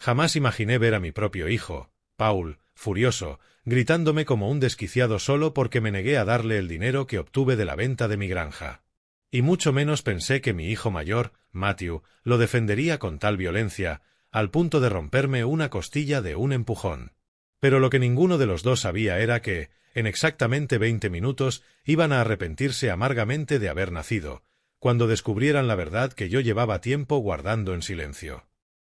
Jamás imaginé ver a mi propio hijo, Paul, furioso, gritándome como un desquiciado solo porque me negué a darle el dinero que obtuve de la venta de mi granja. Y mucho menos pensé que mi hijo mayor, Matthew, lo defendería con tal violencia, al punto de romperme una costilla de un empujón. Pero lo que ninguno de los dos sabía era que, en exactamente 20 minutos, iban a arrepentirse amargamente de haber nacido, cuando descubrieran la verdad que yo llevaba tiempo guardando en silencio.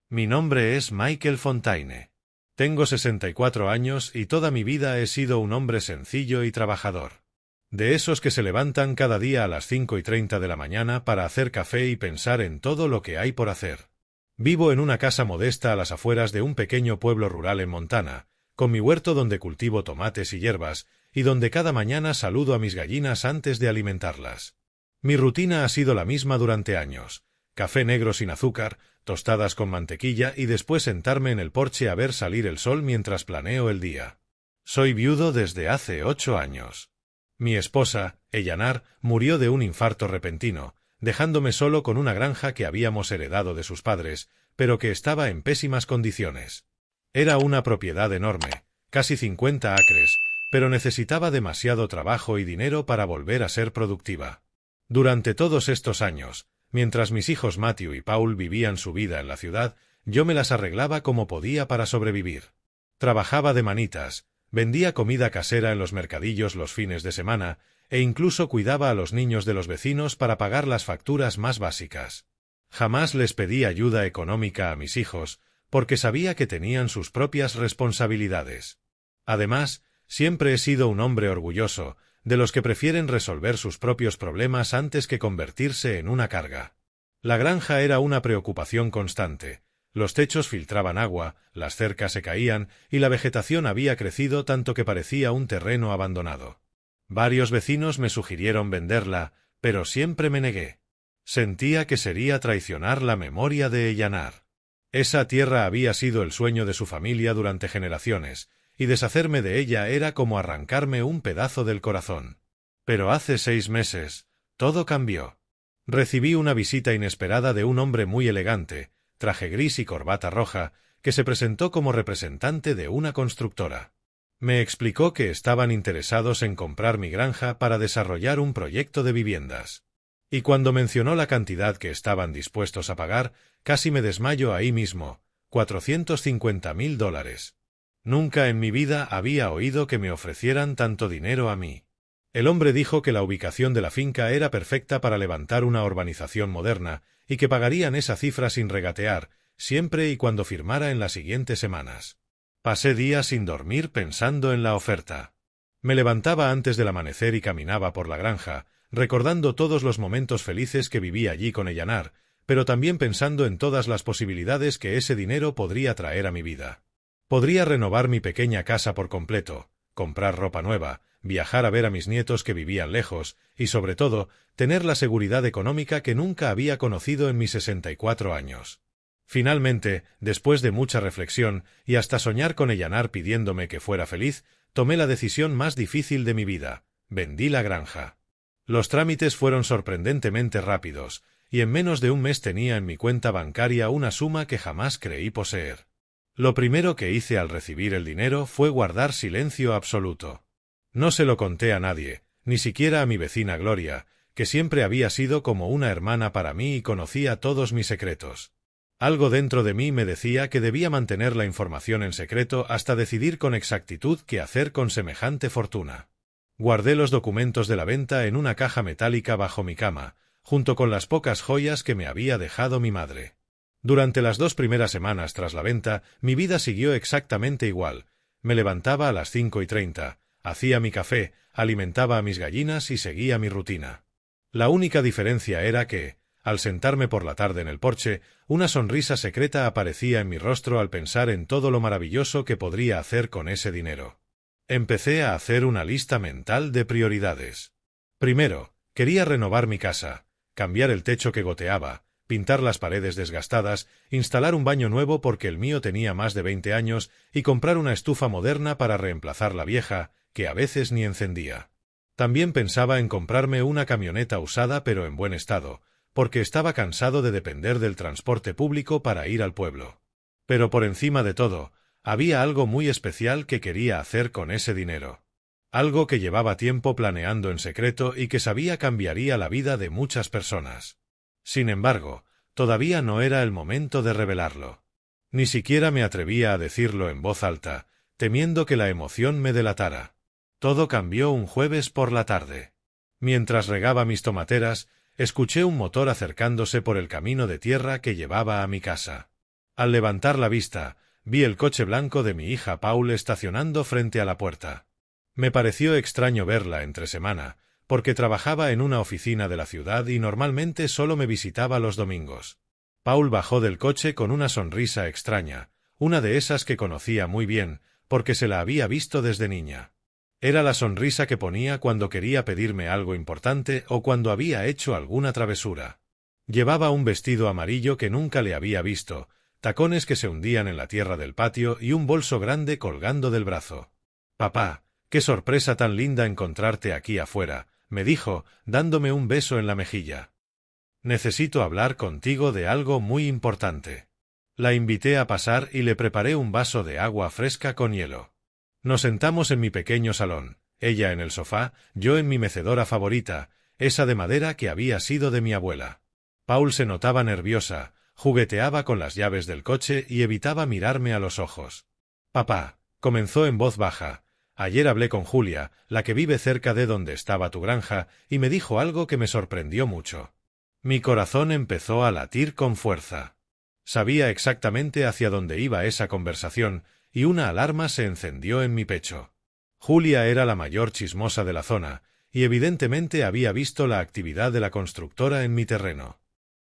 Mi nombre es Michael Fontaine. Tengo 64 años y toda mi vida he sido un hombre sencillo y trabajador. De esos que se levantan cada día a las 5:30 de la mañana para hacer café y pensar en todo lo que hay por hacer. Vivo en una casa modesta a las afueras de un pequeño pueblo rural en Montana, con mi huerto donde cultivo tomates y hierbas, y donde cada mañana saludo a mis gallinas antes de alimentarlas. Mi rutina ha sido la misma durante años: café negro sin azúcar, tostadas con mantequilla y después sentarme en el porche a ver salir el sol mientras planeo el día. Soy viudo desde hace 8 años. Mi esposa, Eleanor, murió de un infarto repentino, dejándome solo con una granja que habíamos heredado de sus padres, pero que estaba en pésimas condiciones. Era una propiedad enorme, casi 50 acres, pero necesitaba demasiado trabajo y dinero para volver a ser productiva. Durante todos estos años, mientras mis hijos Matthew y Paul vivían su vida en la ciudad, yo me las arreglaba como podía para sobrevivir. Trabajaba de manitas, vendía comida casera en los mercadillos los fines de semana, e incluso cuidaba a los niños de los vecinos para pagar las facturas más básicas. Jamás les pedí ayuda económica a mis hijos, porque sabía que tenían sus propias responsabilidades. Además, siempre he sido un hombre orgulloso, de los que prefieren resolver sus propios problemas antes que convertirse en una carga. La granja era una preocupación constante. Los techos filtraban agua, las cercas se caían y la vegetación había crecido tanto que parecía un terreno abandonado. Varios vecinos me sugirieron venderla, pero siempre me negué. Sentía que sería traicionar la memoria de Eleanor. Esa tierra había sido el sueño de su familia durante generaciones, y deshacerme de ella era como arrancarme un pedazo del corazón. Pero hace 6 meses, todo cambió. Recibí una visita inesperada de un hombre muy elegante, traje gris y corbata roja, que se presentó como representante de una constructora. Me explicó que estaban interesados en comprar mi granja para desarrollar un proyecto de viviendas. Y cuando mencionó la cantidad que estaban dispuestos a pagar, casi me desmayo ahí mismo: $450,000. Nunca en mi vida había oído que me ofrecieran tanto dinero a mí. El hombre dijo que la ubicación de la finca era perfecta para levantar una urbanización moderna y que pagarían esa cifra sin regatear, siempre y cuando firmara en las siguientes semanas. Pasé días sin dormir pensando en la oferta. Me levantaba antes del amanecer y caminaba por la granja, recordando todos los momentos felices que viví allí con Eleanor, pero también pensando en todas las posibilidades que ese dinero podría traer a mi vida. Podría renovar mi pequeña casa por completo, comprar ropa nueva, viajar a ver a mis nietos que vivían lejos y, sobre todo, tener la seguridad económica que nunca había conocido en mis 64 años. Finalmente, después de mucha reflexión y hasta soñar con Eleanor pidiéndome que fuera feliz, tomé la decisión más difícil de mi vida: vendí la granja. Los trámites fueron sorprendentemente rápidos, y en menos de un mes tenía en mi cuenta bancaria una suma que jamás creí poseer. Lo primero que hice al recibir el dinero fue guardar silencio absoluto. No se lo conté a nadie, ni siquiera a mi vecina Gloria, que siempre había sido como una hermana para mí y conocía todos mis secretos. Algo dentro de mí me decía que debía mantener la información en secreto hasta decidir con exactitud qué hacer con semejante fortuna. Guardé los documentos de la venta en una caja metálica bajo mi cama, junto con las pocas joyas que me había dejado mi madre. Durante las 2 primeras semanas tras la venta, mi vida siguió exactamente igual. Me levantaba a las 5:30, hacía mi café, alimentaba a mis gallinas y seguía mi rutina. La única diferencia era que, al sentarme por la tarde en el porche, una sonrisa secreta aparecía en mi rostro al pensar en todo lo maravilloso que podría hacer con ese dinero. Empecé a hacer una lista mental de prioridades. Primero, quería renovar mi casa, cambiar el techo que goteaba, pintar las paredes desgastadas, instalar un baño nuevo porque el mío tenía más de 20 años y comprar una estufa moderna para reemplazar la vieja, que a veces ni encendía. También pensaba en comprarme una camioneta usada pero en buen estado, porque estaba cansado de depender del transporte público para ir al pueblo. Pero por encima de todo, había algo muy especial que quería hacer con ese dinero. Algo que llevaba tiempo planeando en secreto y que sabía cambiaría la vida de muchas personas. Sin embargo, todavía no era el momento de revelarlo. Ni siquiera me atrevía a decirlo en voz alta, temiendo que la emoción me delatara. Todo cambió un jueves por la tarde. Mientras regaba mis tomateras, escuché un motor acercándose por el camino de tierra que llevaba a mi casa. Al levantar la vista, vi el coche blanco de mi hija Paul estacionando frente a la puerta. Me pareció extraño verla entre semana, porque trabajaba en una oficina de la ciudad y normalmente solo me visitaba los domingos. Paul bajó del coche con una sonrisa extraña, una de esas que conocía muy bien, porque se la había visto desde niña. Era la sonrisa que ponía cuando quería pedirme algo importante o cuando había hecho alguna travesura. Llevaba un vestido amarillo que nunca le había visto, tacones que se hundían en la tierra del patio y un bolso grande colgando del brazo. «Papá, qué sorpresa tan linda encontrarte aquí afuera», me dijo, dándome un beso en la mejilla. «Necesito hablar contigo de algo muy importante». La invité a pasar y le preparé un vaso de agua fresca con hielo. Nos sentamos en mi pequeño salón, ella en el sofá, yo en mi mecedora favorita, esa de madera que había sido de mi abuela. Paul se notaba nerviosa, jugueteaba con las llaves del coche y evitaba mirarme a los ojos. «Papá», comenzó en voz baja, «ayer hablé con Julia, la que vive cerca de donde estaba tu granja, y me dijo algo que me sorprendió mucho». Mi corazón empezó a latir con fuerza. Sabía exactamente hacia dónde iba esa conversación, y una alarma se encendió en mi pecho. Julia era la mayor chismosa de la zona, y evidentemente había visto la actividad de la constructora en mi terreno.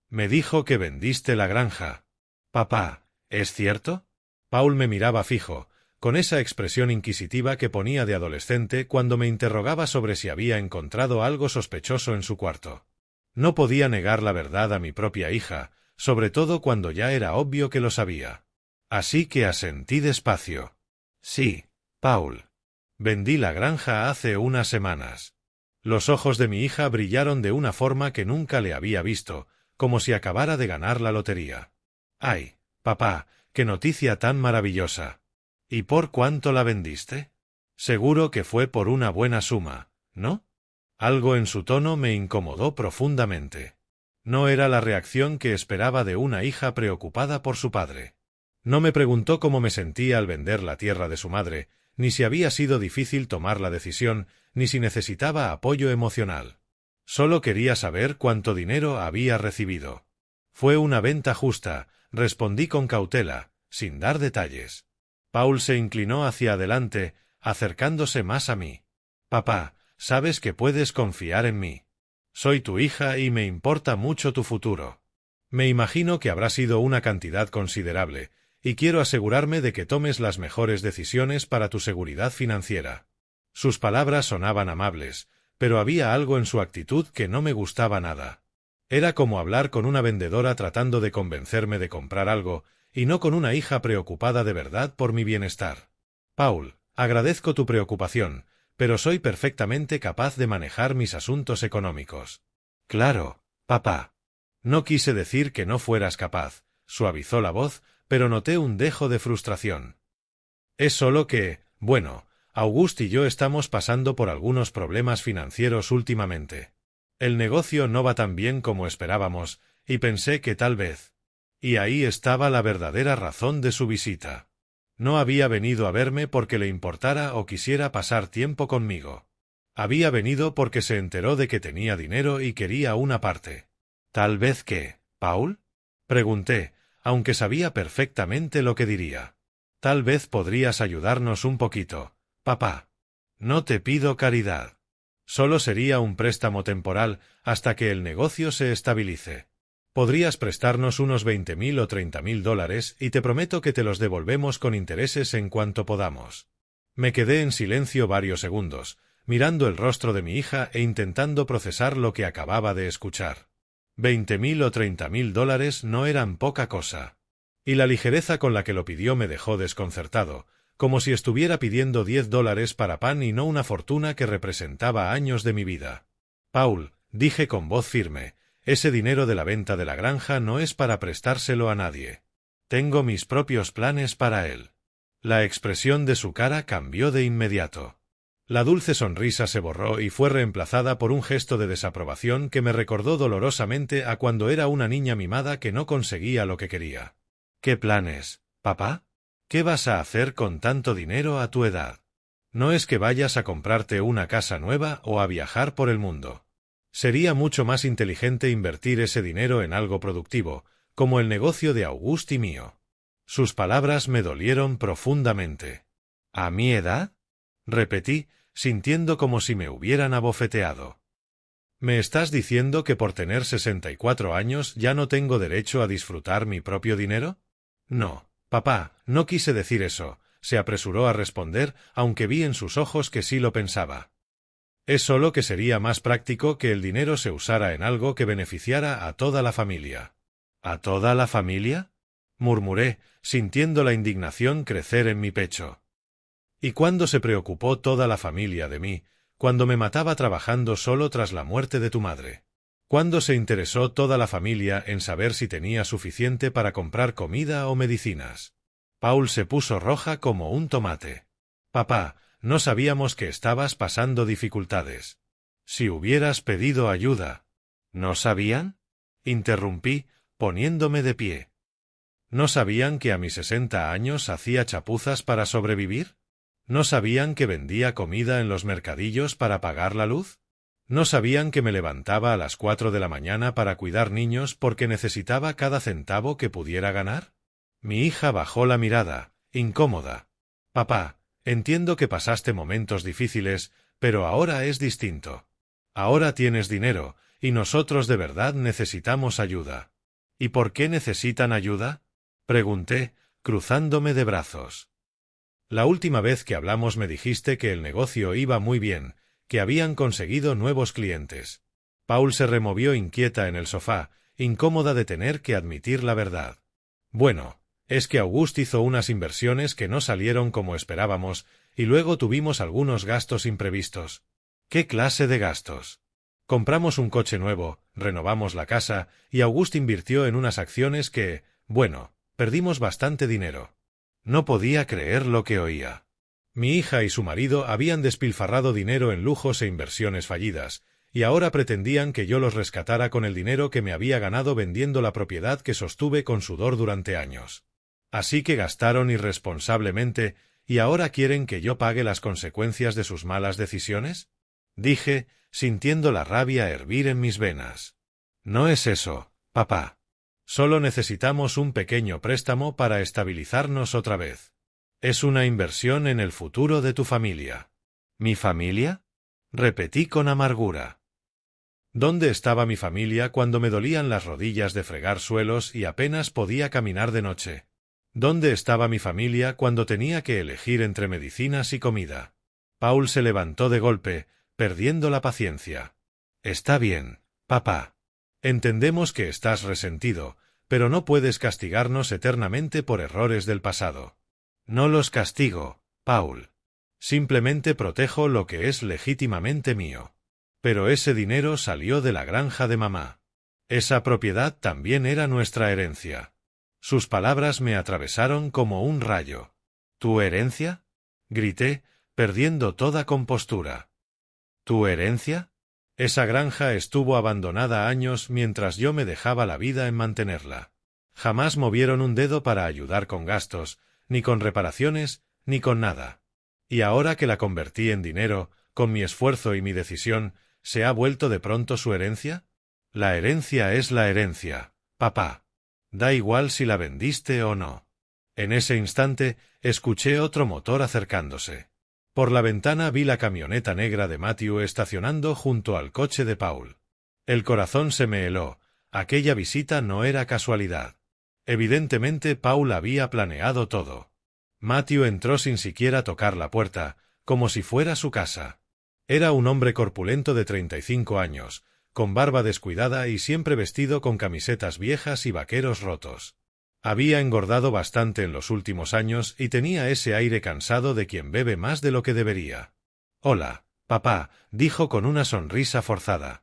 «Me dijo que vendiste la granja». «Papá, ¿es cierto?» Paul me miraba fijo, con esa expresión inquisitiva que ponía de adolescente cuando me interrogaba sobre si había encontrado algo sospechoso en su cuarto. No podía negar la verdad a mi propia hija, sobre todo cuando ya era obvio que lo sabía. Así que asentí despacio. «Sí, Paul. Vendí la granja hace unas semanas». Los ojos de mi hija brillaron de una forma que nunca le había visto, como si acabara de ganar la lotería. «Ay, papá, qué noticia tan maravillosa. ¿Y por cuánto la vendiste? Seguro que fue por una buena suma, ¿no?» Algo en su tono me incomodó profundamente. No era la reacción que esperaba de una hija preocupada por su padre. No me preguntó cómo me sentía al vender la tierra de su madre, ni si había sido difícil tomar la decisión, ni si necesitaba apoyo emocional. Solo quería saber cuánto dinero había recibido. «Fue una venta justa», respondí con cautela, sin dar detalles. Paul se inclinó hacia adelante, acercándose más a mí. «Papá, sabes que puedes confiar en mí. Soy tu hija y me importa mucho tu futuro. Me imagino que habrá sido una cantidad considerable, y quiero asegurarme de que tomes las mejores decisiones para tu seguridad financiera». Sus palabras sonaban amables, pero había algo en su actitud que no me gustaba nada. Era como hablar con una vendedora tratando de convencerme de comprar algo, y no con una hija preocupada de verdad por mi bienestar. «Paul, agradezco tu preocupación, pero soy perfectamente capaz de manejar mis asuntos económicos». «Claro, papá». No quise decir que no fueras capaz, suavizó la voz, pero noté un dejo de frustración. «Es solo que, bueno, August y yo estamos pasando por algunos problemas financieros últimamente. El negocio no va tan bien como esperábamos, y pensé que tal vez». Y ahí estaba la verdadera razón de su visita. No había venido a verme porque le importara o quisiera pasar tiempo conmigo. Había venido porque se enteró de que tenía dinero y quería una parte. «¿Tal vez qué, Paul?», pregunté, aunque sabía perfectamente lo que diría. «Tal vez podrías ayudarnos un poquito, papá. No te pido caridad. Solo sería un préstamo temporal hasta que el negocio se estabilice. Podrías prestarnos unos $20,000 o $30,000 y te prometo que te los devolvemos con intereses en cuanto podamos». Me quedé en silencio varios segundos, mirando el rostro de mi hija e intentando procesar lo que acababa de escuchar. $20,000 o $30,000 no eran poca cosa. Y la ligereza con la que lo pidió me dejó desconcertado, como si estuviera pidiendo $10 para pan y no una fortuna que representaba años de mi vida. «Paul», dije con voz firme, «ese dinero de la venta de la granja no es para prestárselo a nadie. Tengo mis propios planes para él. La expresión de su cara cambió de inmediato. La dulce sonrisa se borró y fue reemplazada por un gesto de desaprobación que me recordó dolorosamente a cuando era una niña mimada que no conseguía lo que quería. ¿Qué planes, papá? ¿Qué vas a hacer con tanto dinero a tu edad? No es que vayas a comprarte una casa nueva o a viajar por el mundo. Sería mucho más inteligente invertir ese dinero en algo productivo, como el negocio de August y mío. Sus palabras me dolieron profundamente. ¿A mi edad? Repetí, sintiendo como si me hubieran abofeteado. ¿Me estás diciendo que por tener 64 años ya no tengo derecho a disfrutar mi propio dinero? No, papá, no quise decir eso, se apresuró a responder, aunque vi en sus ojos que sí lo pensaba. Es solo que sería más práctico que el dinero se usara en algo que beneficiara a toda la familia. ¿A toda la familia? Murmuré, sintiendo la indignación crecer en mi pecho. ¿Y cuándo se preocupó toda la familia de mí, cuando me mataba trabajando solo tras la muerte de tu madre? ¿Cuándo se interesó toda la familia en saber si tenía suficiente para comprar comida o medicinas? Paul se puso roja como un tomate. Papá, no sabíamos que estabas pasando dificultades. Si hubieras pedido ayuda. ¿No sabían? Interrumpí, poniéndome de pie. ¿No sabían que a mis 60 años hacía chapuzas para sobrevivir? ¿No sabían que vendía comida en los mercadillos para pagar la luz? ¿No sabían que me levantaba a las 4 de la mañana para cuidar niños porque necesitaba cada centavo que pudiera ganar? Mi hija bajó la mirada, incómoda. Papá, entiendo que pasaste momentos difíciles, pero ahora es distinto. Ahora tienes dinero, y nosotros de verdad necesitamos ayuda. ¿Y por qué necesitan ayuda? Pregunté, cruzándome de brazos. La última vez que hablamos me dijiste que el negocio iba muy bien, que habían conseguido nuevos clientes. Paul se removió inquieta en el sofá, incómoda de tener que admitir la verdad. Bueno, es que August hizo unas inversiones que no salieron como esperábamos, y luego tuvimos algunos gastos imprevistos. ¿Qué clase de gastos? Compramos un coche nuevo, renovamos la casa, y August invirtió en unas acciones que, bueno, perdimos bastante dinero. No podía creer lo que oía. Mi hija y su marido habían despilfarrado dinero en lujos e inversiones fallidas, y ahora pretendían que yo los rescatara con el dinero que me había ganado vendiendo la propiedad que sostuve con sudor durante años. Así que gastaron irresponsablemente, ¿y ahora quieren que yo pague las consecuencias de sus malas decisiones? Dije, sintiendo la rabia hervir en mis venas. No es eso, papá. Solo necesitamos un pequeño préstamo para estabilizarnos otra vez. Es una inversión en el futuro de tu familia. ¿Mi familia? Repetí con amargura. ¿Dónde estaba mi familia cuando me dolían las rodillas de fregar suelos y apenas podía caminar de noche? ¿Dónde estaba mi familia cuando tenía que elegir entre medicinas y comida? Paul se levantó de golpe, perdiendo la paciencia. Está bien, papá. Entendemos que estás resentido, pero no puedes castigarnos eternamente por errores del pasado. No los castigo, Paul. Simplemente protejo lo que es legítimamente mío. Pero ese dinero salió de la granja de mamá. Esa propiedad también era nuestra herencia. Sus palabras me atravesaron como un rayo. ¿Tu herencia? Grité, perdiendo toda compostura. ¿Tu herencia? Esa granja estuvo abandonada años mientras yo me dejaba la vida en mantenerla. Jamás movieron un dedo para ayudar con gastos, ni con reparaciones, ni con nada. Y ahora que la convertí en dinero, con mi esfuerzo y mi decisión, ¿se ha vuelto de pronto su herencia? La herencia es la herencia, papá. Da igual si la vendiste o no. En ese instante, escuché otro motor acercándose. Por la ventana vi la camioneta negra de Matthew estacionando junto al coche de Paul. El corazón se me heló. Aquella visita no era casualidad. Evidentemente Paul había planeado todo. Matthew entró sin siquiera tocar la puerta, como si fuera su casa. Era un hombre corpulento de 35 años, con barba descuidada y siempre vestido con camisetas viejas y vaqueros rotos. Había engordado bastante en los últimos años y tenía ese aire cansado de quien bebe más de lo que debería. «Hola, papá», dijo con una sonrisa forzada.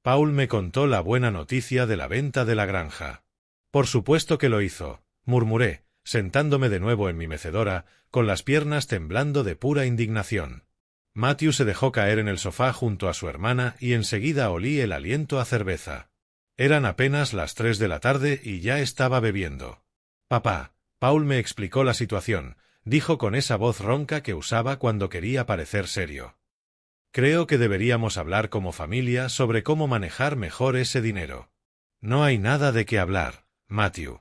Paul me contó la buena noticia de la venta de la granja. Por supuesto que lo hizo, murmuré, sentándome de nuevo en mi mecedora, con las piernas temblando de pura indignación. Matthew se dejó caer en el sofá junto a su hermana y enseguida olí el aliento a cerveza. Eran apenas las 3 de la tarde y ya estaba bebiendo. Papá, Paul me explicó la situación, dijo con esa voz ronca que usaba cuando quería parecer serio. Creo que deberíamos hablar como familia sobre cómo manejar mejor ese dinero. No hay nada de qué hablar, Matthew.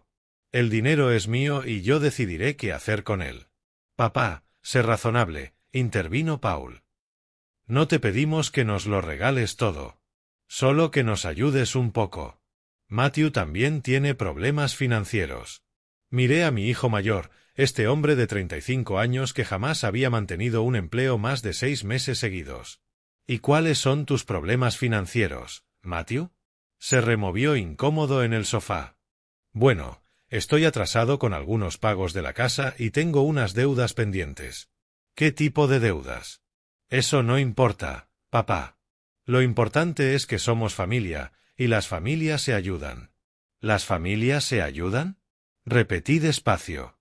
El dinero es mío y yo decidiré qué hacer con él. Papá, sé razonable, intervino Paul. No te pedimos que nos lo regales todo. Solo que nos ayudes un poco. Matthew también tiene problemas financieros. Miré a mi hijo mayor, este hombre de 35 años que jamás había mantenido un empleo más de 6 meses seguidos. ¿Y cuáles son tus problemas financieros, Matthew? Se removió incómodo en el sofá. Bueno, estoy atrasado con algunos pagos de la casa y tengo unas deudas pendientes. ¿Qué tipo de deudas? Eso no importa, papá. Lo importante es que somos familia, y las familias se ayudan. ¿Las familias se ayudan? Repetí despacio.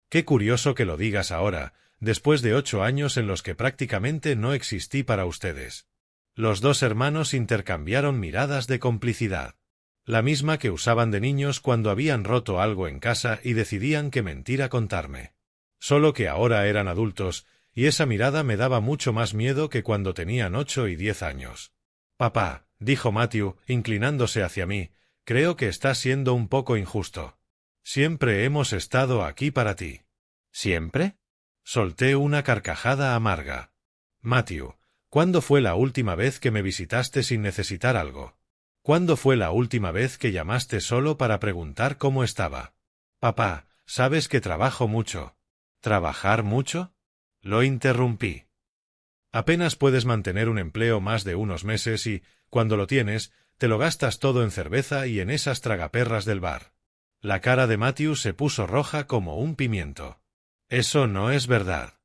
Qué curioso que lo digas ahora, después de 8 años en los que prácticamente no existí para ustedes. Los dos hermanos intercambiaron miradas de complicidad. La misma que usaban de niños cuando habían roto algo en casa y decidían qué mentira contarme. Solo que ahora eran adultos, y esa mirada me daba mucho más miedo que cuando tenían 8 y 10 años. Papá, dijo Matthew, inclinándose hacia mí, creo que estás siendo un poco injusto. Siempre hemos estado aquí para ti. ¿Siempre? Solté una carcajada amarga. Matthew, ¿cuándo fue la última vez que me visitaste sin necesitar algo? ¿Cuándo fue la última vez que llamaste solo para preguntar cómo estaba? Papá, sabes que trabajo mucho. ¿Trabajar mucho? Lo interrumpí. Apenas puedes mantener un empleo más de unos meses y, cuando lo tienes, te lo gastas todo en cerveza y en esas tragaperras del bar. La cara de Matthew se puso roja como un pimiento. Eso no es verdad.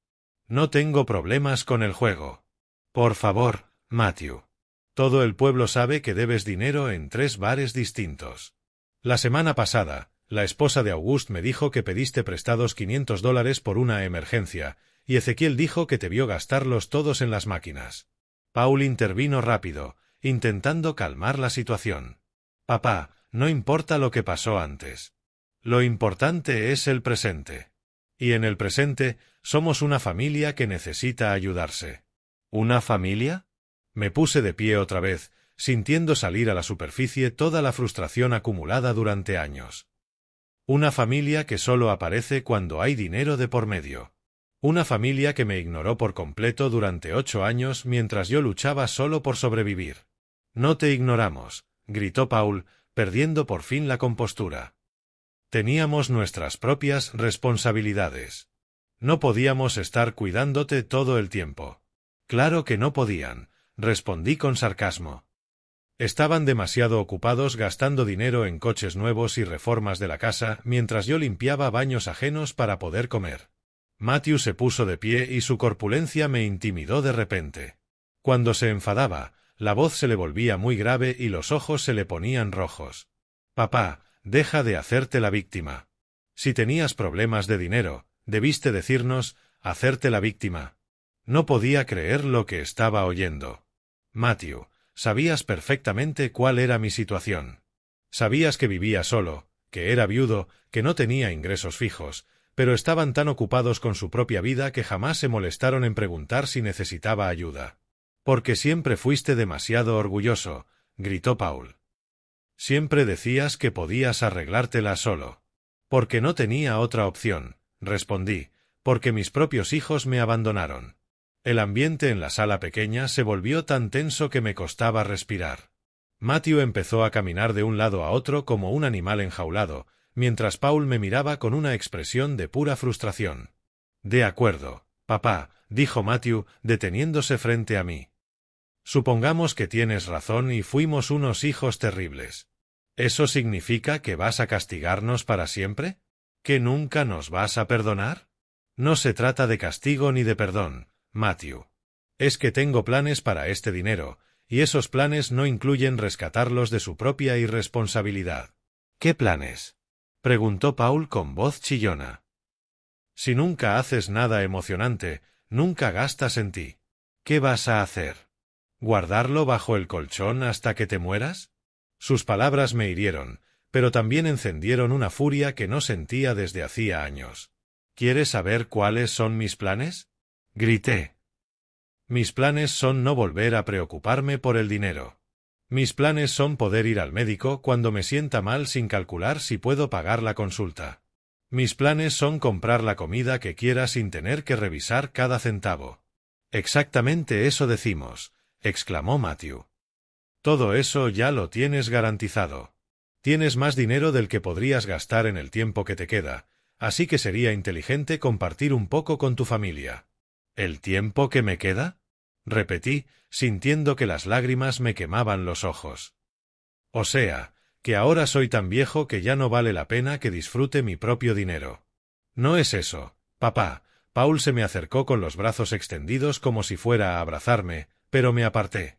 No tengo problemas con el juego. Por favor, Matthew. Todo el pueblo sabe que debes dinero en 3 bares distintos. La semana pasada, la esposa de August me dijo que pediste prestados $500 por una emergencia, y Ezequiel dijo que te vio gastarlos todos en las máquinas. Paul intervino rápido, intentando calmar la situación. Papá, no importa lo que pasó antes. Lo importante es el presente. Y en el presente, somos una familia que necesita ayudarse. ¿Una familia? Me puse de pie otra vez, sintiendo salir a la superficie toda la frustración acumulada durante años. Una familia que solo aparece cuando hay dinero de por medio. Una familia que me ignoró por completo durante 8 años mientras yo luchaba solo por sobrevivir. No te ignoramos, gritó Paul, perdiendo por fin la compostura. Teníamos nuestras propias responsabilidades. No podíamos estar cuidándote todo el tiempo. Claro que no podían, respondí con sarcasmo. Estaban demasiado ocupados gastando dinero en coches nuevos y reformas de la casa mientras yo limpiaba baños ajenos para poder comer. Matthew se puso de pie y su corpulencia me intimidó de repente. Cuando se enfadaba, la voz se le volvía muy grave y los ojos se le ponían rojos. Papá, deja de hacerte la víctima. Si tenías problemas de dinero, debiste decirnos, hacerte la víctima. No podía creer lo que estaba oyendo. Matthew, sabías perfectamente cuál era mi situación. Sabías que vivía solo, que era viudo, que no tenía ingresos fijos, pero estaban tan ocupados con su propia vida que jamás se molestaron en preguntar si necesitaba ayuda. Porque siempre fuiste demasiado orgulloso, gritó Paul. Siempre decías que podías arreglártela solo. Porque no tenía otra opción, respondí, porque mis propios hijos me abandonaron. El ambiente en la sala pequeña se volvió tan tenso que me costaba respirar. Matthew empezó a caminar de un lado a otro como un animal enjaulado, mientras Paul me miraba con una expresión de pura frustración. De acuerdo, papá, dijo Matthew, deteniéndose frente a mí. Supongamos que tienes razón y fuimos unos hijos terribles. ¿Eso significa que vas a castigarnos para siempre? ¿Que nunca nos vas a perdonar? No se trata de castigo ni de perdón, Matthew. Es que tengo planes para este dinero, y esos planes no incluyen rescatarlos de su propia irresponsabilidad. ¿Qué planes? preguntó Paul con voz chillona. Si nunca haces nada emocionante, nunca gastas en ti. ¿Qué vas a hacer? ¿Guardarlo bajo el colchón hasta que te mueras? Sus palabras me hirieron, pero también encendieron una furia que no sentía desde hacía años. ¿Quieres saber cuáles son mis planes? Grité. Mis planes son no volver a preocuparme por el dinero. Mis planes son poder ir al médico cuando me sienta mal sin calcular si puedo pagar la consulta. Mis planes son comprar la comida que quiera sin tener que revisar cada centavo. Exactamente eso decimos, exclamó Matthew. Todo eso ya lo tienes garantizado. Tienes más dinero del que podrías gastar en el tiempo que te queda, así que sería inteligente compartir un poco con tu familia. ¿El tiempo que me queda? Repetí, sintiendo que las lágrimas me quemaban los ojos. O sea, que ahora soy tan viejo que ya no vale la pena que disfrute mi propio dinero. No es eso, papá. Paul se me acercó con los brazos extendidos como si fuera a abrazarme, pero me aparté.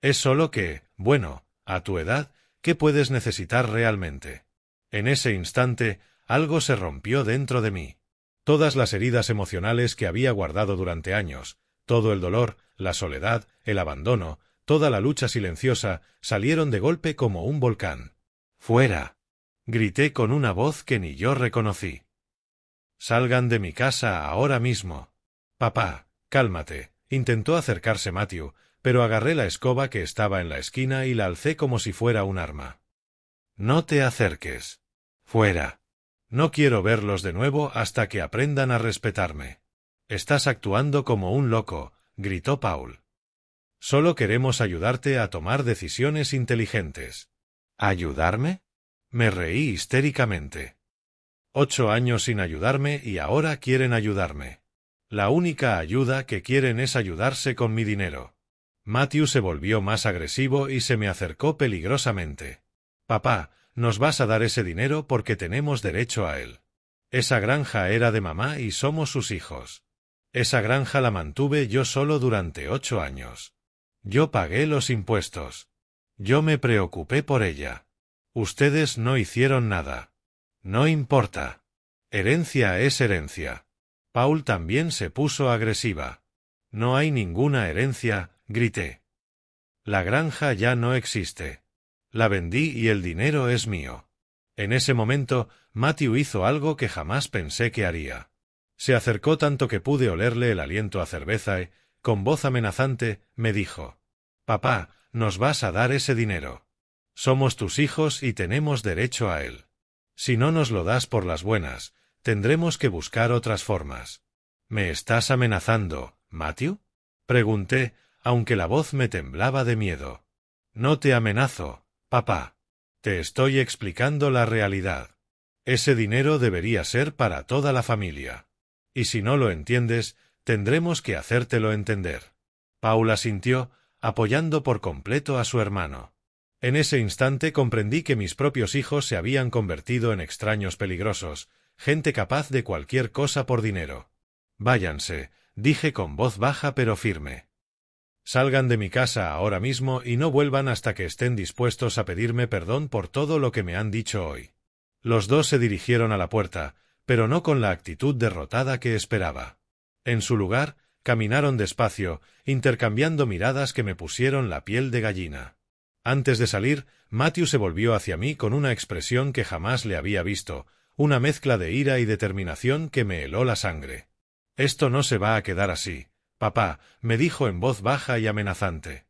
Es solo que, bueno, a tu edad, ¿qué puedes necesitar realmente? En ese instante, algo se rompió dentro de mí. Todas las heridas emocionales que había guardado durante años, todo el dolor, la soledad, el abandono, toda la lucha silenciosa, salieron de golpe como un volcán. ¡Fuera! Grité con una voz que ni yo reconocí. Salgan de mi casa ahora mismo. Papá, cálmate, intentó acercarse Matthew, pero agarré la escoba que estaba en la esquina y la alcé como si fuera un arma. No te acerques. Fuera. No quiero verlos de nuevo hasta que aprendan a respetarme. Estás actuando como un loco, gritó Paul. Solo queremos ayudarte a tomar decisiones inteligentes. ¿Ayudarme? Me reí histéricamente. 8 años sin ayudarme y ahora quieren ayudarme. La única ayuda que quieren es ayudarse con mi dinero. Matthew se volvió más agresivo y se me acercó peligrosamente. Papá, nos vas a dar ese dinero porque tenemos derecho a él. Esa granja era de mamá y somos sus hijos. Esa granja la mantuve yo solo durante 8 años. Yo pagué los impuestos. Yo me preocupé por ella. Ustedes no hicieron nada. No importa. Herencia es herencia. Paul también se puso agresiva. No hay ninguna herencia, grité. La granja ya no existe. La vendí y el dinero es mío. En ese momento, Matthew hizo algo que jamás pensé que haría. Se acercó tanto que pude olerle el aliento a cerveza y, con voz amenazante, me dijo: «Papá, nos vas a dar ese dinero. Somos tus hijos y tenemos derecho a él. Si no nos lo das por las buenas, tendremos que buscar otras formas». «¿Me estás amenazando, Matthew?», pregunté, aunque la voz me temblaba de miedo. «No te amenazo, papá. Te estoy explicando la realidad. Ese dinero debería ser para toda la familia. Y si no lo entiendes, tendremos que hacértelo entender». Paul asintió, apoyando por completo a su hermano. En ese instante comprendí que mis propios hijos se habían convertido en extraños peligrosos, gente capaz de cualquier cosa por dinero. «Váyanse», dije con voz baja pero firme. «Salgan de mi casa ahora mismo y no vuelvan hasta que estén dispuestos a pedirme perdón por todo lo que me han dicho hoy». Los dos se dirigieron a la puerta, pero no con la actitud derrotada que esperaba. En su lugar, caminaron despacio, intercambiando miradas que me pusieron la piel de gallina. Antes de salir, Matthew se volvió hacia mí con una expresión que jamás le había visto, una mezcla de ira y determinación que me heló la sangre. «Esto no se va a quedar así, papá», me dijo en voz baja y amenazante.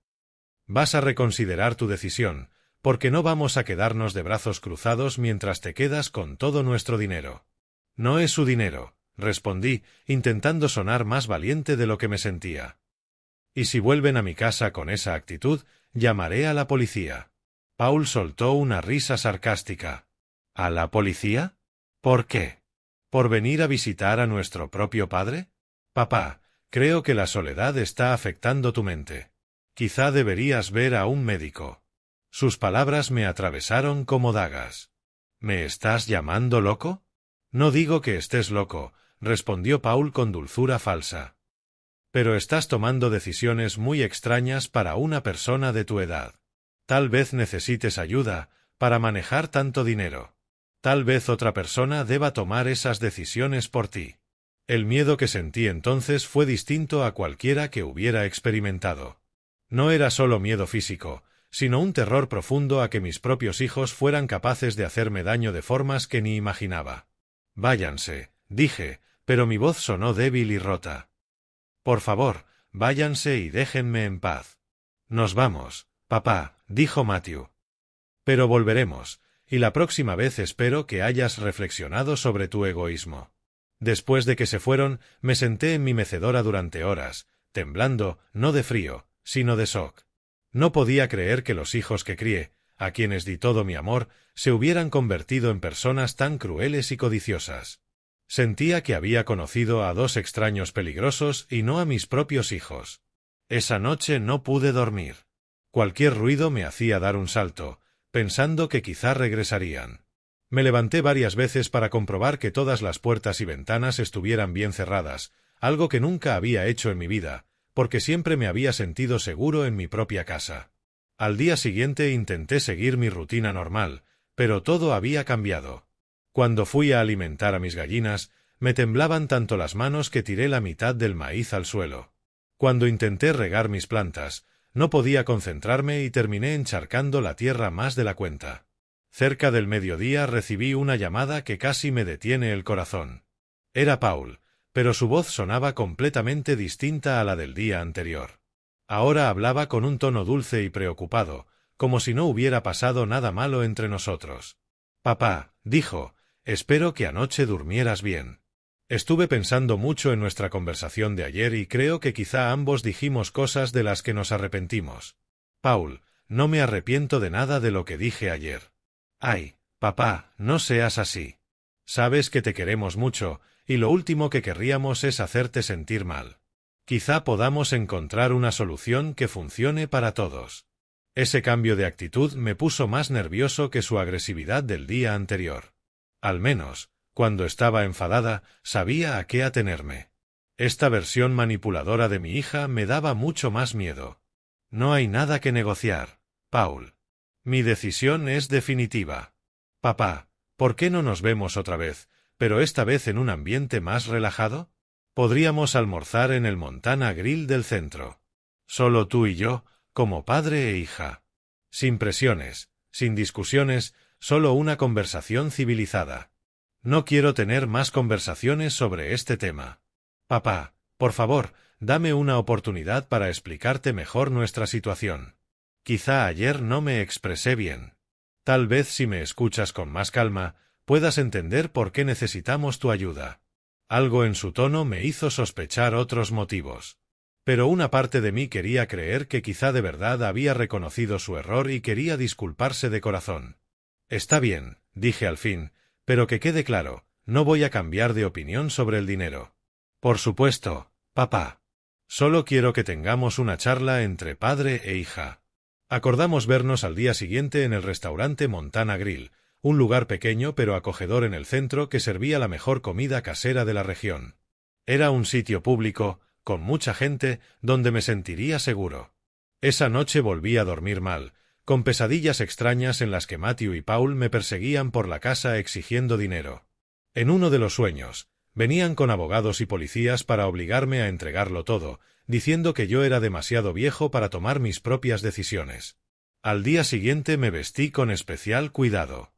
«Vas a reconsiderar tu decisión, porque no vamos a quedarnos de brazos cruzados mientras te quedas con todo nuestro dinero». «No es su dinero», respondí, intentando sonar más valiente de lo que me sentía. «Y si vuelven a mi casa con esa actitud, llamaré a la policía». Paul soltó una risa sarcástica. «¿A la policía? ¿Por qué? ¿Por venir a visitar a nuestro propio padre? Papá, creo que la soledad está afectando tu mente. Quizá deberías ver a un médico». Sus palabras me atravesaron como dagas. «¿Me estás llamando loco?» «No digo que estés loco», respondió Paul con dulzura falsa. «Pero estás tomando decisiones muy extrañas para una persona de tu edad. Tal vez necesites ayuda para manejar tanto dinero». Tal vez otra persona deba tomar esas decisiones por ti. El miedo que sentí entonces fue distinto a cualquiera que hubiera experimentado. No era solo miedo físico, sino un terror profundo a que mis propios hijos fueran capaces de hacerme daño de formas que ni imaginaba. Váyanse, dije, pero mi voz sonó débil y rota. Por favor, váyanse y déjenme en paz. Nos vamos, papá, dijo Matthew. Pero volveremos, y la próxima vez espero que hayas reflexionado sobre tu egoísmo. Después de que se fueron, me senté en mi mecedora durante horas, temblando, no de frío, sino de shock. No podía creer que los hijos que crié, a quienes di todo mi amor, se hubieran convertido en personas tan crueles y codiciosas. Sentía que había conocido a dos extraños peligrosos y no a mis propios hijos. Esa noche no pude dormir. Cualquier ruido me hacía dar un salto, pensando que quizá regresarían. Me levanté varias veces para comprobar que todas las puertas y ventanas estuvieran bien cerradas, algo que nunca había hecho en mi vida, porque siempre me había sentido seguro en mi propia casa. Al día siguiente intenté seguir mi rutina normal, pero todo había cambiado. Cuando fui a alimentar a mis gallinas, me temblaban tanto las manos que tiré la mitad del maíz al suelo. Cuando intenté regar mis plantas, no podía concentrarme y terminé encharcando la tierra más de la cuenta. Cerca del mediodía recibí una llamada que casi me detiene el corazón. Era Paul, pero su voz sonaba completamente distinta a la del día anterior. Ahora hablaba con un tono dulce y preocupado, como si no hubiera pasado nada malo entre nosotros. Papá, dijo, espero que anoche durmieras bien. Estuve pensando mucho en nuestra conversación de ayer y creo que quizá ambos dijimos cosas de las que nos arrepentimos. Paul, no me arrepiento de nada de lo que dije ayer. Ay, papá, no seas así. Sabes que te queremos mucho, y lo último que querríamos es hacerte sentir mal. Quizá podamos encontrar una solución que funcione para todos. Ese cambio de actitud me puso más nervioso que su agresividad del día anterior. Al menos, cuando estaba enfadada, sabía a qué atenerme. Esta versión manipuladora de mi hija me daba mucho más miedo. No hay nada que negociar, Paul. Mi decisión es definitiva. Papá, ¿por qué no nos vemos otra vez, pero esta vez en un ambiente más relajado? Podríamos almorzar en el Montana Grill del centro. Solo tú y yo, como padre e hija. Sin presiones, sin discusiones, solo una conversación civilizada. No quiero tener más conversaciones sobre este tema. Papá, por favor, dame una oportunidad para explicarte mejor nuestra situación. Quizá ayer no me expresé bien. Tal vez si me escuchas con más calma, puedas entender por qué necesitamos tu ayuda. Algo en su tono me hizo sospechar otros motivos. Pero una parte de mí quería creer que quizá de verdad había reconocido su error y quería disculparse de corazón. Está bien, dije al fin, pero que quede claro, no voy a cambiar de opinión sobre el dinero. Por supuesto, papá. Solo quiero que tengamos una charla entre padre e hija. Acordamos vernos al día siguiente en el restaurante Montana Grill, un lugar pequeño pero acogedor en el centro que servía la mejor comida casera de la región. Era un sitio público, con mucha gente, donde me sentiría seguro. Esa noche volví a dormir mal, con pesadillas extrañas en las que Matthew y Paul me perseguían por la casa exigiendo dinero. En uno de los sueños, venían con abogados y policías para obligarme a entregarlo todo, diciendo que yo era demasiado viejo para tomar mis propias decisiones. Al día siguiente me vestí con especial cuidado.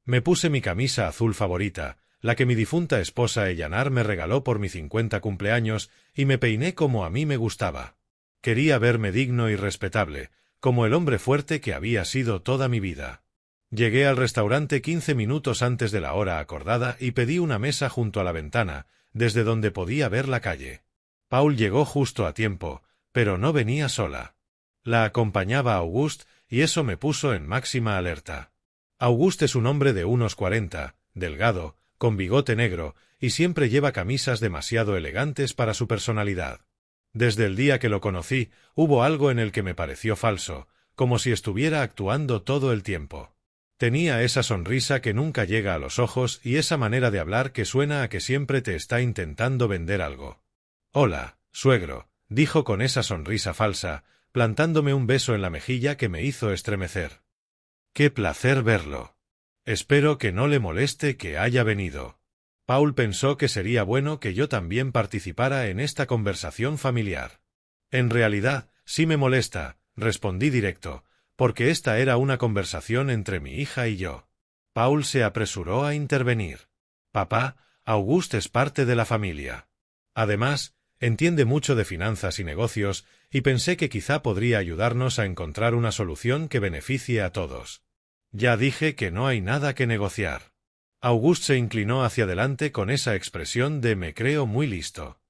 Me puse mi camisa azul favorita, la que mi difunta esposa Eleanor me regaló por mi 50 cumpleaños, y me peiné como a mí me gustaba. Quería verme digno y respetable, como el hombre fuerte que había sido toda mi vida. Llegué al restaurante 15 minutos antes de la hora acordada y pedí una mesa junto a la ventana, desde donde podía ver la calle. Paul llegó justo a tiempo, pero no venía sola. La acompañaba Auguste, y eso me puso en máxima alerta. Auguste es un hombre de unos 40, delgado, con bigote negro, y siempre lleva camisas demasiado elegantes para su personalidad. Desde el día que lo conocí, hubo algo en el que me pareció falso, como si estuviera actuando todo el tiempo. Tenía esa sonrisa que nunca llega a los ojos y esa manera de hablar que suena a que siempre te está intentando vender algo. «Hola, suegro», dijo con esa sonrisa falsa, plantándome un beso en la mejilla que me hizo estremecer. «Qué placer verlo». Espero que no le moleste que haya venido. Paul pensó que sería bueno que yo también participara en esta conversación familiar. En realidad, sí me molesta, respondí directo, porque esta era una conversación entre mi hija y yo. Paul se apresuró a intervenir. Papá, Auguste es parte de la familia. Además, entiende mucho de finanzas y negocios, y pensé que quizá podría ayudarnos a encontrar una solución que beneficie a todos. Ya dije que no hay nada que negociar. Auguste se inclinó hacia adelante con esa expresión de me creo muy listo.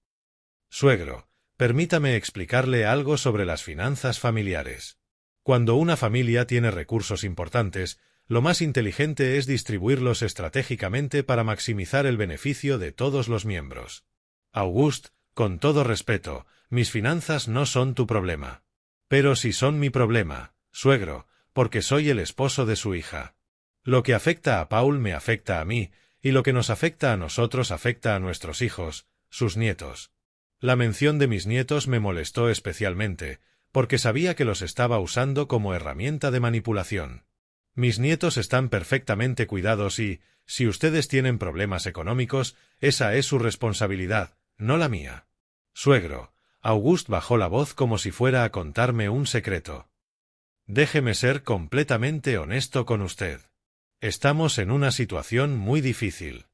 Suegro, permítame explicarle algo sobre las finanzas familiares. Cuando una familia tiene recursos importantes, lo más inteligente es distribuirlos estratégicamente para maximizar el beneficio de todos los miembros. Auguste, con todo respeto, mis finanzas no son tu problema. Pero sí son mi problema, suegro, porque soy el esposo de su hija. Lo que afecta a Paul me afecta a mí, y lo que nos afecta a nosotros afecta a nuestros hijos, sus nietos. La mención de mis nietos me molestó especialmente, porque sabía que los estaba usando como herramienta de manipulación. Mis nietos están perfectamente cuidados y, si ustedes tienen problemas económicos, esa es su responsabilidad, no la mía. Suegro, Auguste bajó la voz como si fuera a contarme un secreto. Déjeme ser completamente honesto con usted. Estamos en una situación muy difícil.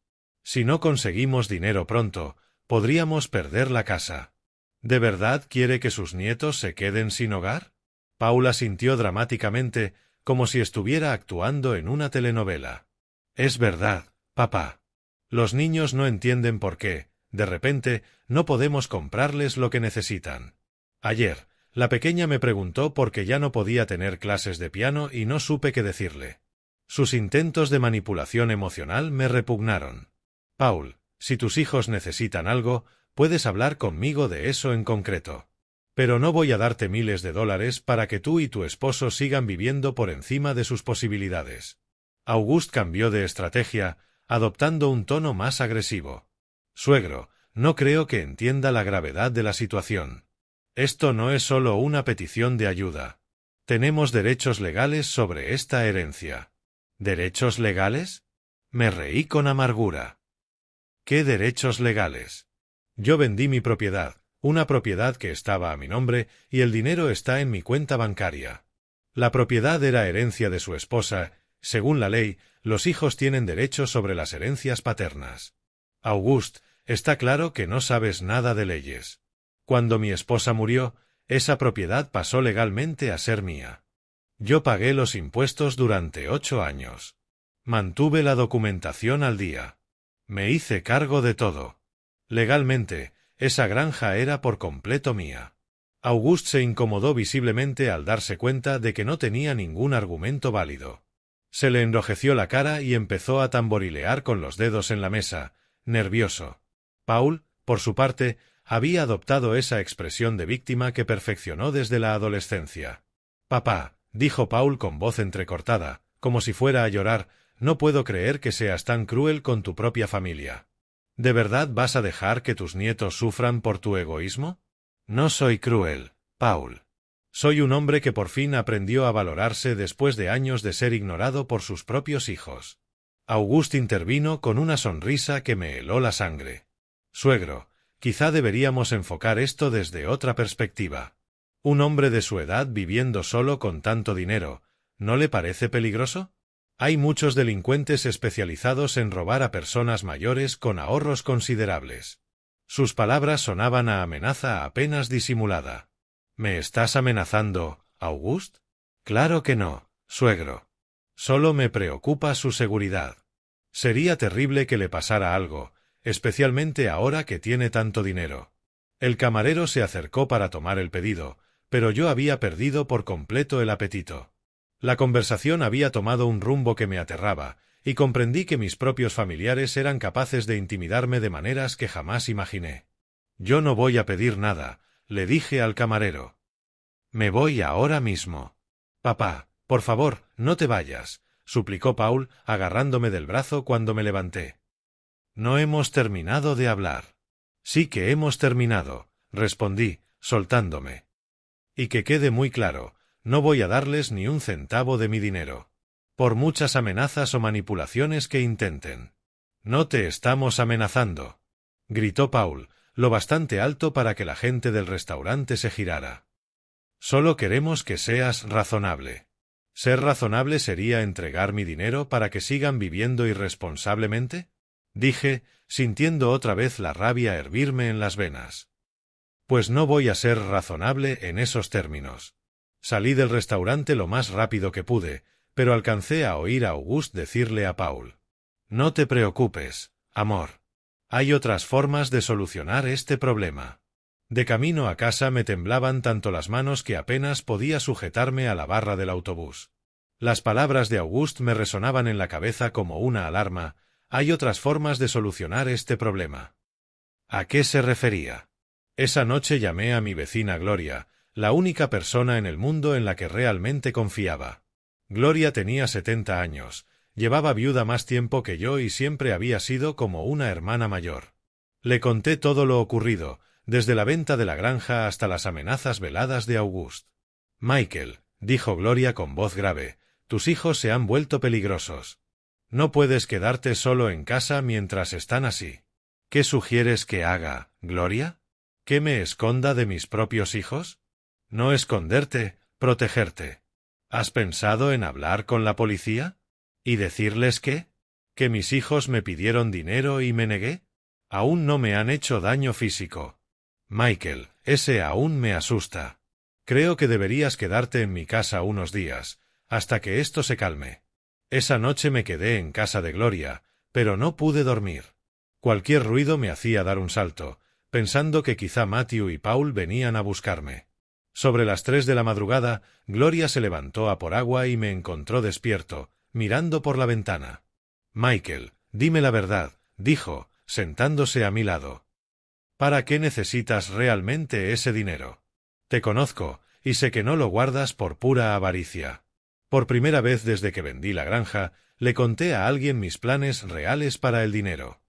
Si no conseguimos dinero pronto, podríamos perder la casa. ¿De verdad quiere que sus nietos se queden sin hogar? Paula sintió dramáticamente, como si estuviera actuando en una telenovela. Es verdad, papá. Los niños no entienden por qué, de repente, no podemos comprarles lo que necesitan. Ayer, la pequeña me preguntó por qué ya no podía tener clases de piano y no supe qué decirle. Sus intentos de manipulación emocional me repugnaron. Paul, si tus hijos necesitan algo, puedes hablar conmigo de eso en concreto. Pero no voy a darte miles de dólares para que tú y tu esposo sigan viviendo por encima de sus posibilidades. Auguste cambió de estrategia, adoptando un tono más agresivo. Suegro, no creo que entienda la gravedad de la situación. Esto no es solo una petición de ayuda. Tenemos derechos legales sobre esta herencia. ¿Derechos legales? Me reí con amargura. ¿Qué derechos legales? Yo vendí mi propiedad, una propiedad que estaba a mi nombre, y el dinero está en mi cuenta bancaria. La propiedad era herencia de su esposa. Según la ley, los hijos tienen derecho sobre las herencias paternas. Auguste, está claro que no sabes nada de leyes. Cuando mi esposa murió, esa propiedad pasó legalmente a ser mía. Yo pagué los impuestos durante 8 años. Mantuve la documentación al día. Me hice cargo de todo. Legalmente, esa granja era por completo mía. Auguste se incomodó visiblemente al darse cuenta de que no tenía ningún argumento válido. Se le enrojeció la cara y empezó a tamborilear con los dedos en la mesa, nervioso. Paul, por su parte, había adoptado esa expresión de víctima que perfeccionó desde la adolescencia. Papá, dijo Paul con voz entrecortada, como si fuera a llorar, no puedo creer que seas tan cruel con tu propia familia. ¿De verdad vas a dejar que tus nietos sufran por tu egoísmo? No soy cruel, Paul. Soy un hombre que por fin aprendió a valorarse después de años de ser ignorado por sus propios hijos. Auguste intervino con una sonrisa que me heló la sangre. Suegro, quizá deberíamos enfocar esto desde otra perspectiva. Un hombre de su edad viviendo solo con tanto dinero, ¿no le parece peligroso? Hay muchos delincuentes especializados en robar a personas mayores con ahorros considerables. Sus palabras sonaban a amenaza apenas disimulada. ¿Me estás amenazando, Auguste? Claro que no, suegro. Solo me preocupa su seguridad. Sería terrible que le pasara algo, especialmente ahora que tiene tanto dinero. El camarero se acercó para tomar el pedido, pero yo había perdido por completo el apetito. La conversación había tomado un rumbo que me aterraba, y comprendí que mis propios familiares eran capaces de intimidarme de maneras que jamás imaginé. Yo no voy a pedir nada, le dije al camarero. Me voy ahora mismo. Papá, por favor, no te vayas, suplicó Paul, agarrándome del brazo cuando me levanté. No hemos terminado de hablar. Sí que hemos terminado, respondí, soltándome. Y que quede muy claro, no voy a darles ni un centavo de mi dinero. por muchas amenazas o manipulaciones que intenten. No te estamos amenazando, gritó Paul, lo bastante alto para que la gente del restaurante se girara. Solo queremos que seas razonable. ¿Ser razonable sería entregar mi dinero para que sigan viviendo irresponsablemente?, dije, sintiendo otra vez la rabia hervirme en las venas. Pues no voy a ser razonable en esos términos. Salí del restaurante lo más rápido que pude, pero alcancé a oír a Auguste decirle a Paul: «No te preocupes, amor. Hay otras formas de solucionar este problema». De camino a casa me temblaban tanto las manos que apenas podía sujetarme a la barra del autobús. Las palabras de Auguste me resonaban en la cabeza como una alarma. Hay otras formas de solucionar este problema. ¿A qué se refería? Esa noche llamé a mi vecina Gloria, la única persona en el mundo en la que realmente confiaba. Gloria tenía 70 años, llevaba viuda más tiempo que yo y siempre había sido como una hermana mayor. Le conté todo lo ocurrido, desde la venta de la granja hasta las amenazas veladas de Auguste. «Michael», dijo Gloria con voz grave, «tus hijos se han vuelto peligrosos. No puedes quedarte solo en casa mientras están así». «¿Qué sugieres que haga, Gloria? ¿Que me esconda de mis propios hijos?» «No esconderte, protegerte. ¿Has pensado en hablar con la policía? ¿Y decirles qué? ¿Que mis hijos me pidieron dinero y me negué? Aún no me han hecho daño físico». «Michael, ese aún me asusta. Creo que deberías quedarte en mi casa unos días, hasta que esto se calme». Esa noche me quedé en casa de Gloria, pero no pude dormir. Cualquier ruido me hacía dar un salto, pensando que quizá Matthew y Paul venían a buscarme. Sobre las 3 de la madrugada, Gloria se levantó a por agua y me encontró despierto, mirando por la ventana. «Michael, dime la verdad», dijo, sentándose a mi lado. «¿Para qué necesitas realmente ese dinero? Te conozco, y sé que no lo guardas por pura avaricia». Por primera vez desde que vendí la granja, le conté a alguien mis planes reales para el dinero.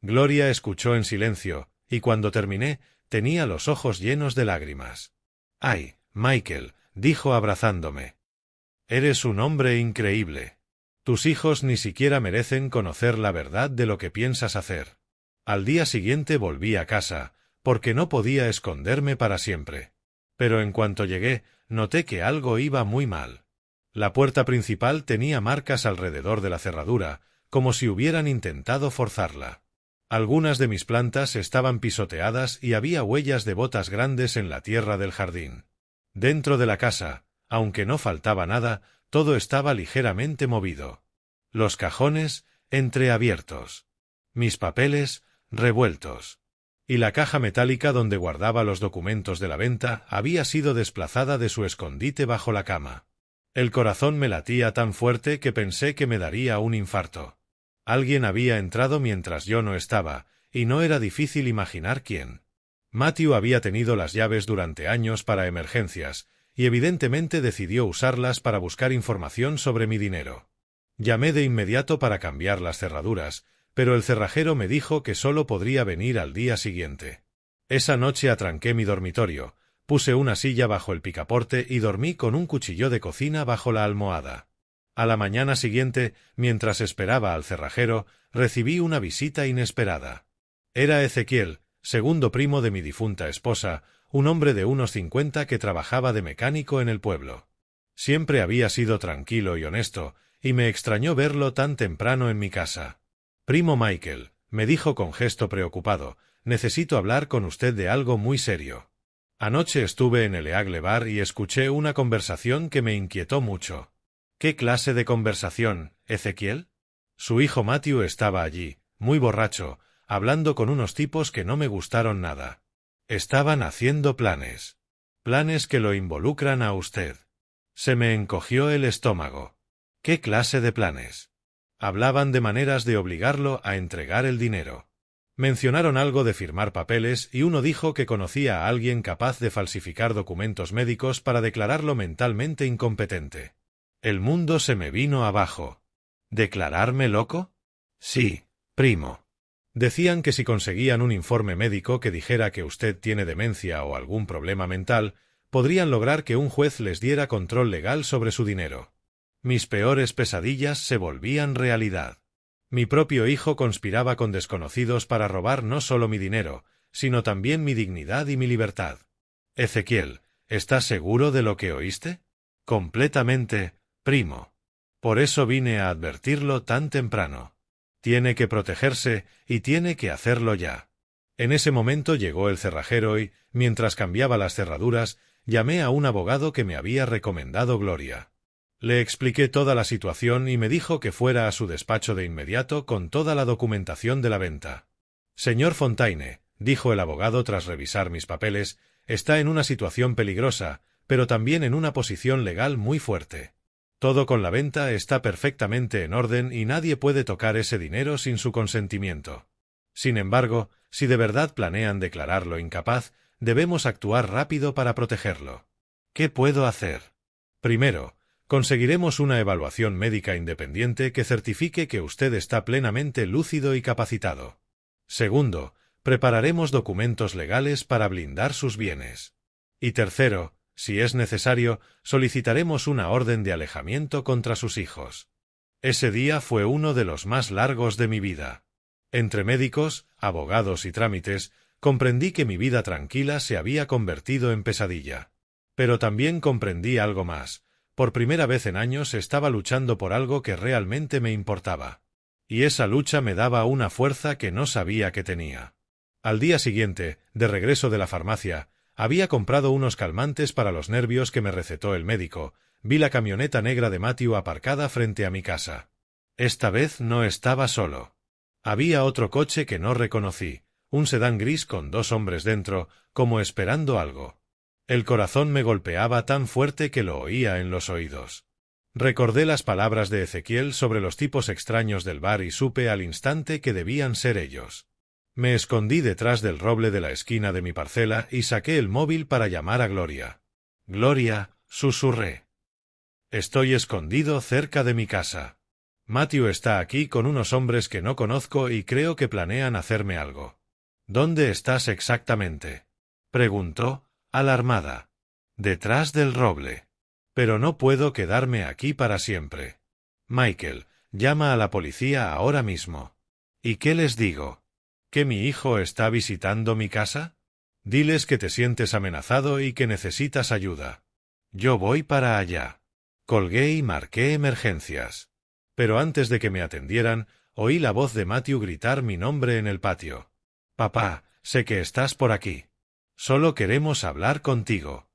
Gloria escuchó en silencio, y cuando terminé, tenía los ojos llenos de lágrimas. «Ay, Michael», dijo abrazándome. «Eres un hombre increíble. Tus hijos ni siquiera merecen conocer la verdad de lo que piensas hacer». Al día siguiente volví a casa, porque no podía esconderme para siempre. Pero en cuanto llegué, noté que algo iba muy mal. La puerta principal tenía marcas alrededor de la cerradura, como si hubieran intentado forzarla. Algunas de mis plantas estaban pisoteadas y había huellas de botas grandes en la tierra del jardín. Dentro de la casa, aunque no faltaba nada, todo estaba ligeramente movido. Los cajones, entreabiertos. Mis papeles, revueltos. Y la caja metálica donde guardaba los documentos de la venta había sido desplazada de su escondite bajo la cama. El corazón me latía tan fuerte que pensé que me daría un infarto. Alguien había entrado mientras yo no estaba, y no era difícil imaginar quién. Matthew había tenido las llaves durante años para emergencias, y evidentemente decidió usarlas para buscar información sobre mi dinero. Llamé de inmediato para cambiar las cerraduras, pero el cerrajero me dijo que solo podría venir al día siguiente. Esa noche atranqué mi dormitorio, puse una silla bajo el picaporte y dormí con un cuchillo de cocina bajo la almohada. A la mañana siguiente, mientras esperaba al cerrajero, recibí una visita inesperada. Era Ezequiel, segundo primo de mi difunta esposa, un hombre de unos 50 que trabajaba de mecánico en el pueblo. Siempre había sido tranquilo y honesto, y me extrañó verlo tan temprano en mi casa. «Primo Michael», me dijo con gesto preocupado, «necesito hablar con usted de algo muy serio. Anoche estuve en el Eagle Bar y escuché una conversación que me inquietó mucho». «¿Qué clase de conversación, Ezequiel?» «Su hijo Matthew estaba allí, muy borracho, hablando con unos tipos que no me gustaron nada. Estaban haciendo planes. Planes que lo involucran a usted». Se me encogió el estómago. «¿Qué clase de planes?» Hablaban de maneras de obligarlo a entregar el dinero. Mencionaron algo de firmar papeles y uno dijo que conocía a alguien capaz de falsificar documentos médicos para declararlo mentalmente incompetente. El mundo se me vino abajo. ¿Declararme loco? Sí, primo. Decían que si conseguían un informe médico que dijera que usted tiene demencia o algún problema mental, podrían lograr que un juez les diera control legal sobre su dinero. Mis peores pesadillas se volvían realidad. Mi propio hijo conspiraba con desconocidos para robar no solo mi dinero, sino también mi dignidad y mi libertad. Ezequiel, ¿estás seguro de lo que oíste? Completamente, primo. Por eso vine a advertirlo tan temprano. Tiene que protegerse y tiene que hacerlo ya. En ese momento llegó el cerrajero y, mientras cambiaba las cerraduras, llamé a un abogado que me había recomendado Gloria. Le expliqué toda la situación y me dijo que fuera a su despacho de inmediato con toda la documentación de la venta. Señor Fontaine, dijo el abogado tras revisar mis papeles, está en una situación peligrosa, pero también en una posición legal muy fuerte. Todo con la venta está perfectamente en orden y nadie puede tocar ese dinero sin su consentimiento. Sin embargo, si de verdad planean declararlo incapaz, debemos actuar rápido para protegerlo. ¿Qué puedo hacer? Primero, conseguiremos una evaluación médica independiente que certifique que usted está plenamente lúcido y capacitado. Segundo, prepararemos documentos legales para blindar sus bienes. Y tercero, si es necesario, solicitaremos una orden de alejamiento contra sus hijos. Ese día fue uno de los más largos de mi vida. Entre médicos, abogados y trámites, comprendí que mi vida tranquila se había convertido en pesadilla. Pero también comprendí algo más. Por primera vez en años estaba luchando por algo que realmente me importaba. Y esa lucha me daba una fuerza que no sabía que tenía. Al día siguiente, de regreso de la farmacia, había comprado unos calmantes para los nervios que me recetó el médico. Vi la camioneta negra de Matthew aparcada frente a mi casa. Esta vez no estaba solo. Había otro coche que no reconocí, un sedán gris con dos hombres dentro, como esperando algo. El corazón me golpeaba tan fuerte que lo oía en los oídos. Recordé las palabras de Ezequiel sobre los tipos extraños del bar y supe al instante que debían ser ellos. Me escondí detrás del roble de la esquina de mi parcela y saqué el móvil para llamar a Gloria. «Gloria», susurré. «Estoy escondido cerca de mi casa. Matthew está aquí con unos hombres que no conozco y creo que planean hacerme algo». «¿Dónde estás exactamente?», preguntó, alarmada. «Detrás del roble. Pero no puedo quedarme aquí para siempre. Michael, llama a la policía ahora mismo». «¿Y qué les digo? ¿Que mi hijo está visitando mi casa? Diles que te sientes amenazado y que necesitas ayuda. Yo voy para allá». Colgué y marqué emergencias. Pero antes de que me atendieran, oí la voz de Matthew gritar mi nombre en el patio. «Papá, sé que estás por aquí. Solo queremos hablar contigo.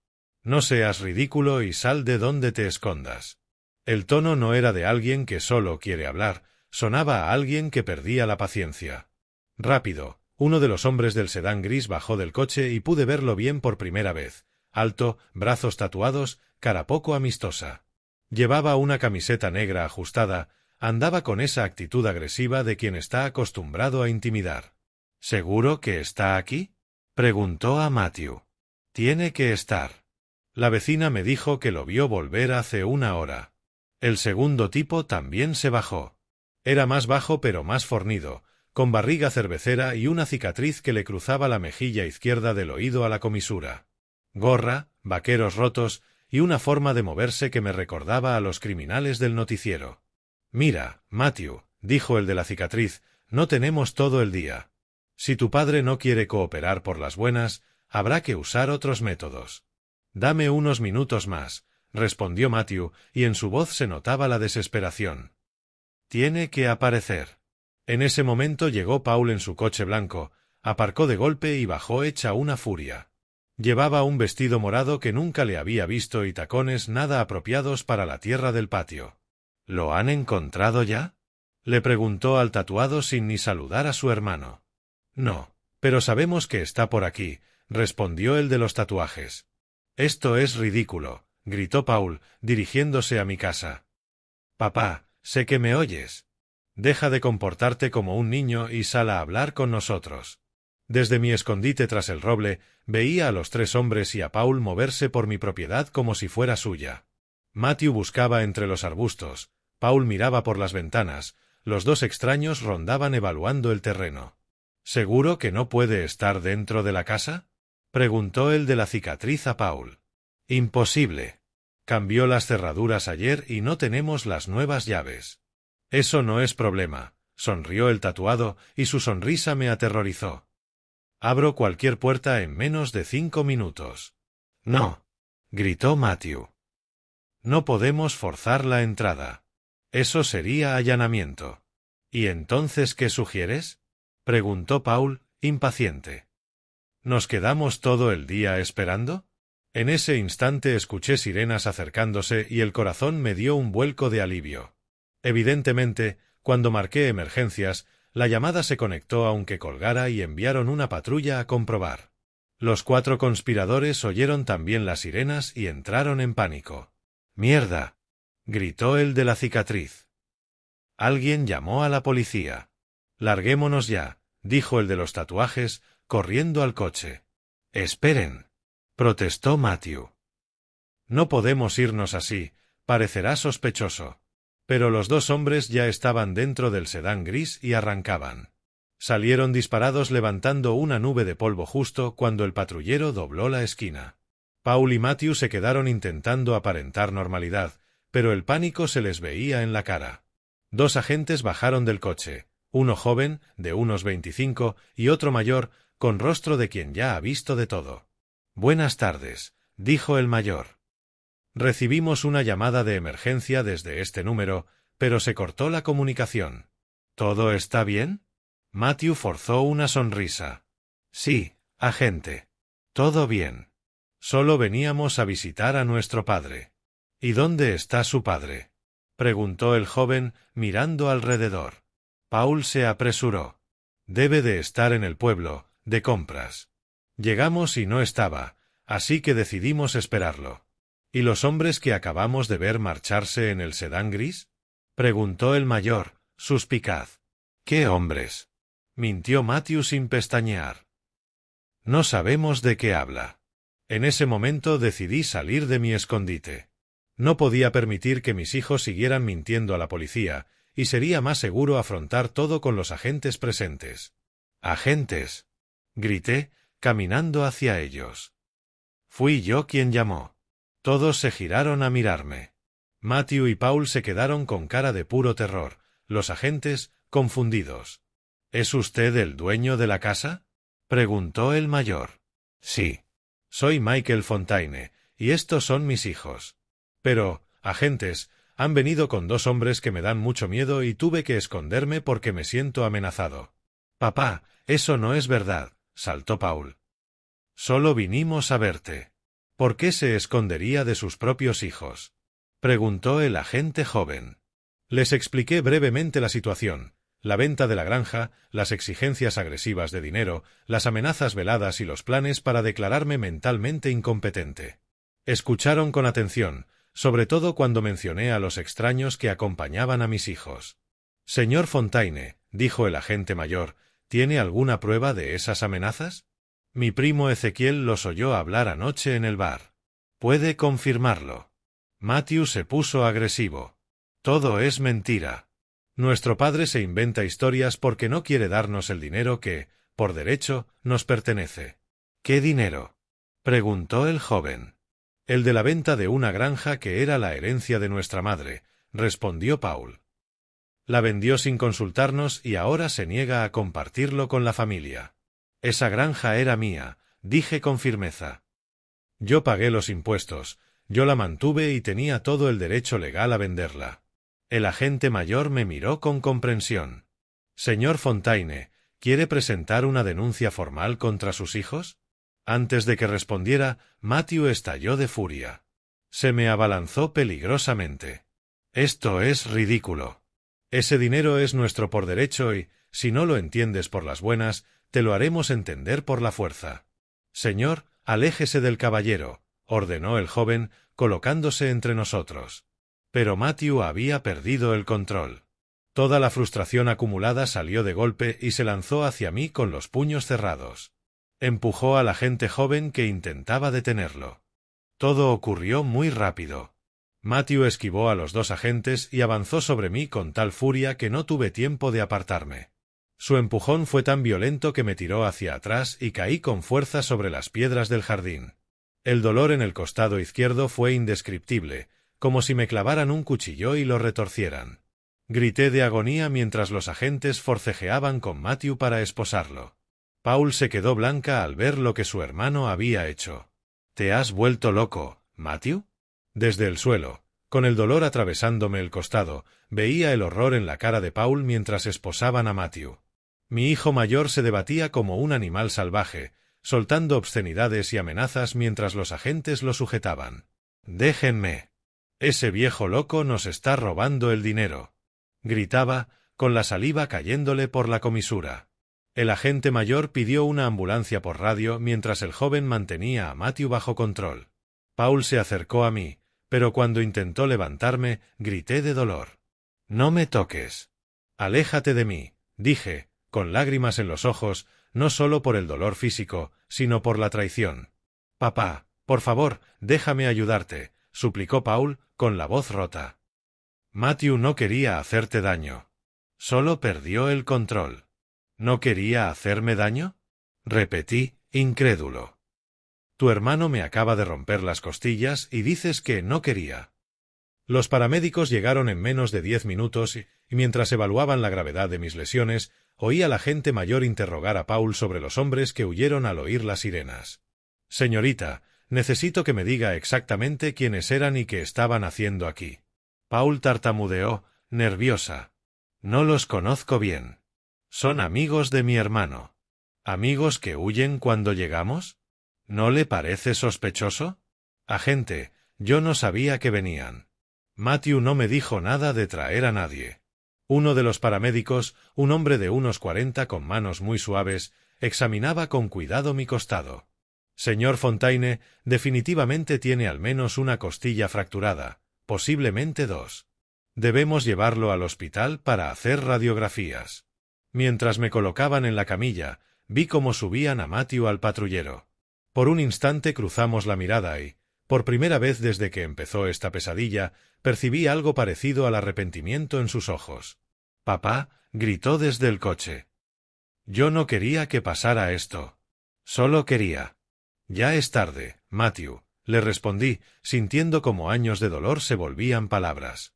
No seas ridículo y sal de donde te escondas». El tono no era de alguien que solo quiere hablar, sonaba a alguien que perdía la paciencia. Rápido, uno de los hombres del sedán gris bajó del coche y pude verlo bien por primera vez. Alto, brazos tatuados, cara poco amistosa. Llevaba una camiseta negra ajustada, andaba con esa actitud agresiva de quien está acostumbrado a intimidar. «¿Seguro que está aquí?», preguntó a Matthew. «Tiene que estar. La vecina me dijo que lo vio volver hace una hora». El segundo tipo también se bajó. Era más bajo pero más fornido, con barriga cervecera y una cicatriz que le cruzaba la mejilla izquierda del oído a la comisura. Gorra, vaqueros rotos y una forma de moverse que me recordaba a los criminales del noticiero. «Mira, Matthew», dijo el de la cicatriz, «no tenemos todo el día. Si tu padre no quiere cooperar por las buenas, habrá que usar otros métodos». «Dame unos minutos más», respondió Matthew, y en su voz se notaba la desesperación. «Tiene que aparecer». En ese momento llegó Paul en su coche blanco, aparcó de golpe y bajó hecha una furia. Llevaba un vestido morado que nunca le había visto y tacones nada apropiados para la tierra del patio. «¿Lo han encontrado ya?», le preguntó al tatuado sin ni saludar a su hermano. «No, pero sabemos que está por aquí», respondió el de los tatuajes. «Esto es ridículo», gritó Paul, dirigiéndose a mi casa. «Papá, sé que me oyes. Deja de comportarte como un niño y sal a hablar con nosotros». Desde mi escondite tras el roble, veía a los tres hombres y a Paul moverse por mi propiedad como si fuera suya. Matthew buscaba entre los arbustos, Paul miraba por las ventanas, los dos extraños rondaban evaluando el terreno. «¿Seguro que no puede estar dentro de la casa?», preguntó el de la cicatriz a Paul. «Imposible. Cambió las cerraduras ayer y no tenemos las nuevas llaves. Eso no es problema, sonrió el tatuado, y su sonrisa me aterrorizó. Abro cualquier puerta en menos de 5 minutos. No, gritó Matthew. No podemos forzar la entrada. Eso sería allanamiento. ¿Y entonces qué sugieres?, preguntó Paul, impaciente. ¿Nos quedamos todo el día esperando? En ese instante escuché sirenas acercándose y el corazón me dio un vuelco de alivio. Evidentemente, cuando marqué emergencias, la llamada se conectó aunque colgara y enviaron una patrulla a comprobar. Los 4 conspiradores oyeron también las sirenas y entraron en pánico. «¡Mierda!», gritó el de la cicatriz. Alguien llamó a la policía. «Larguémonos ya», dijo el de los tatuajes, corriendo al coche. «Esperen», protestó Matthew. «No podemos irnos así, parecerá sospechoso». Pero los 2 hombres ya estaban dentro del sedán gris y arrancaban. Salieron disparados levantando una nube de polvo justo cuando el patrullero dobló la esquina. Paul y Matthew se quedaron intentando aparentar normalidad, pero el pánico se les veía en la cara. 2 agentes bajaron del coche, uno joven, de unos 25, y otro mayor, con rostro de quien ya ha visto de todo. «Buenas tardes», dijo el mayor. «Recibimos una llamada de emergencia desde este número, pero se cortó la comunicación. ¿Todo está bien?». Matthew forzó una sonrisa. «Sí, agente. Todo bien. Solo veníamos a visitar a nuestro padre». «¿Y dónde está su padre?», preguntó el joven, mirando alrededor. Paul se apresuró. «Debe de estar en el pueblo, de compras. Llegamos y no estaba, así que decidimos esperarlo». «¿Y los hombres que acabamos de ver marcharse en el sedán gris?», preguntó el mayor, suspicaz. «¿Qué hombres?», mintió Matthew sin pestañear. «No sabemos de qué habla». En ese momento decidí salir de mi escondite. No podía permitir que mis hijos siguieran mintiendo a la policía, y sería más seguro afrontar todo con los agentes presentes. «¡Agentes!», grité, caminando hacia ellos. Fui yo quien llamó. Todos se giraron a mirarme. Matthew y Paul se quedaron con cara de puro terror, los agentes, confundidos. «¿Es usted el dueño de la casa?», preguntó el mayor. «Sí. Soy Michael Fontaine, y estos son mis hijos. Pero, agentes, han venido con 2 hombres que me dan mucho miedo y tuve que esconderme porque me siento amenazado». «Papá, eso no es verdad», saltó Paul. «Solo vinimos a verte». «¿Por qué se escondería de sus propios hijos?», preguntó el agente joven. Les expliqué brevemente la situación, la venta de la granja, las exigencias agresivas de dinero, las amenazas veladas y los planes para declararme mentalmente incompetente. Escucharon con atención, sobre todo cuando mencioné a los extraños que acompañaban a mis hijos. «Señor Fontaine», dijo el agente mayor, «¿tiene alguna prueba de esas amenazas? Mi primo Ezequiel los oyó hablar anoche en el bar. ¿Puede confirmarlo?». Matthew se puso agresivo. «Todo es mentira. Nuestro padre se inventa historias porque no quiere darnos el dinero que, por derecho, nos pertenece». «¿Qué dinero?», preguntó el joven. «El de la venta de una granja que era la herencia de nuestra madre», respondió Paul. «La vendió sin consultarnos y ahora se niega a compartirlo con la familia». «Esa granja era mía», dije con firmeza. «Yo pagué los impuestos, yo la mantuve y tenía todo el derecho legal a venderla». El agente mayor me miró con comprensión. «Señor Fontaine, ¿quiere presentar una denuncia formal contra sus hijos?». Antes de que respondiera, Matthew estalló de furia. Se me abalanzó peligrosamente. «Esto es ridículo. Ese dinero es nuestro por derecho y, si no lo entiendes por las buenas, te lo haremos entender por la fuerza». «Señor, aléjese del caballero», ordenó el joven, colocándose entre nosotros. Pero Matthew había perdido el control. Toda la frustración acumulada salió de golpe y se lanzó hacia mí con los puños cerrados. Empujó al agente joven que intentaba detenerlo. Todo ocurrió muy rápido. Matthew esquivó a los 2 agentes y avanzó sobre mí con tal furia que no tuve tiempo de apartarme. Su empujón fue tan violento que me tiró hacia atrás y caí con fuerza sobre las piedras del jardín. El dolor en el costado izquierdo fue indescriptible, como si me clavaran un cuchillo y lo retorcieran. Grité de agonía mientras los agentes forcejeaban con Matthew para esposarlo. Paul se quedó blanca al ver lo que su hermano había hecho. —¿Te has vuelto loco, Matthew? Desde el suelo, con el dolor atravesándome el costado, veía el horror en la cara de Paul mientras esposaban a Matthew. Mi hijo mayor se debatía como un animal salvaje, soltando obscenidades y amenazas mientras los agentes lo sujetaban. —¡Déjenme! Ese viejo loco nos está robando el dinero —gritaba, con la saliva cayéndole por la comisura. El agente mayor pidió una ambulancia por radio mientras el joven mantenía a Matthew bajo control. Paul se acercó a mí, pero cuando intentó levantarme, grité de dolor. —¡No me toques! —Aléjate de mí —dije, con lágrimas en los ojos, no solo por el dolor físico, sino por la traición. —Papá, por favor, déjame ayudarte —suplicó Paul, con la voz rota. Matthew no quería hacerte daño. Solo perdió el control. —¿No quería hacerme daño? —repetí, incrédulo. Tu hermano me acaba de romper las costillas y dices que no quería. Los paramédicos llegaron en menos de 10 minutos y mientras evaluaban la gravedad de mis lesiones, oí al agente mayor interrogar a Paul sobre los hombres que huyeron al oír las sirenas. —Señorita, necesito que me diga exactamente quiénes eran y qué estaban haciendo aquí. Paul tartamudeó, nerviosa. —No los conozco bien. Son amigos de mi hermano. ¿Amigos que huyen cuando llegamos? ¿No le parece sospechoso? Agente, yo no sabía que venían. Matthew no me dijo nada de traer a nadie. Uno de los paramédicos, un hombre de unos 40 con manos muy suaves, examinaba con cuidado mi costado. Señor Fontaine, definitivamente tiene al menos una costilla fracturada, posiblemente 2. Debemos llevarlo al hospital para hacer radiografías. Mientras me colocaban en la camilla, vi cómo subían a Matthew al patrullero. Por un instante cruzamos la mirada y, por primera vez desde que empezó esta pesadilla, percibí algo parecido al arrepentimiento en sus ojos. —Papá —gritó desde el coche—. Yo no quería que pasara esto. Solo quería. —Ya es tarde, Matthew —le respondí, sintiendo como años de dolor se volvían palabras.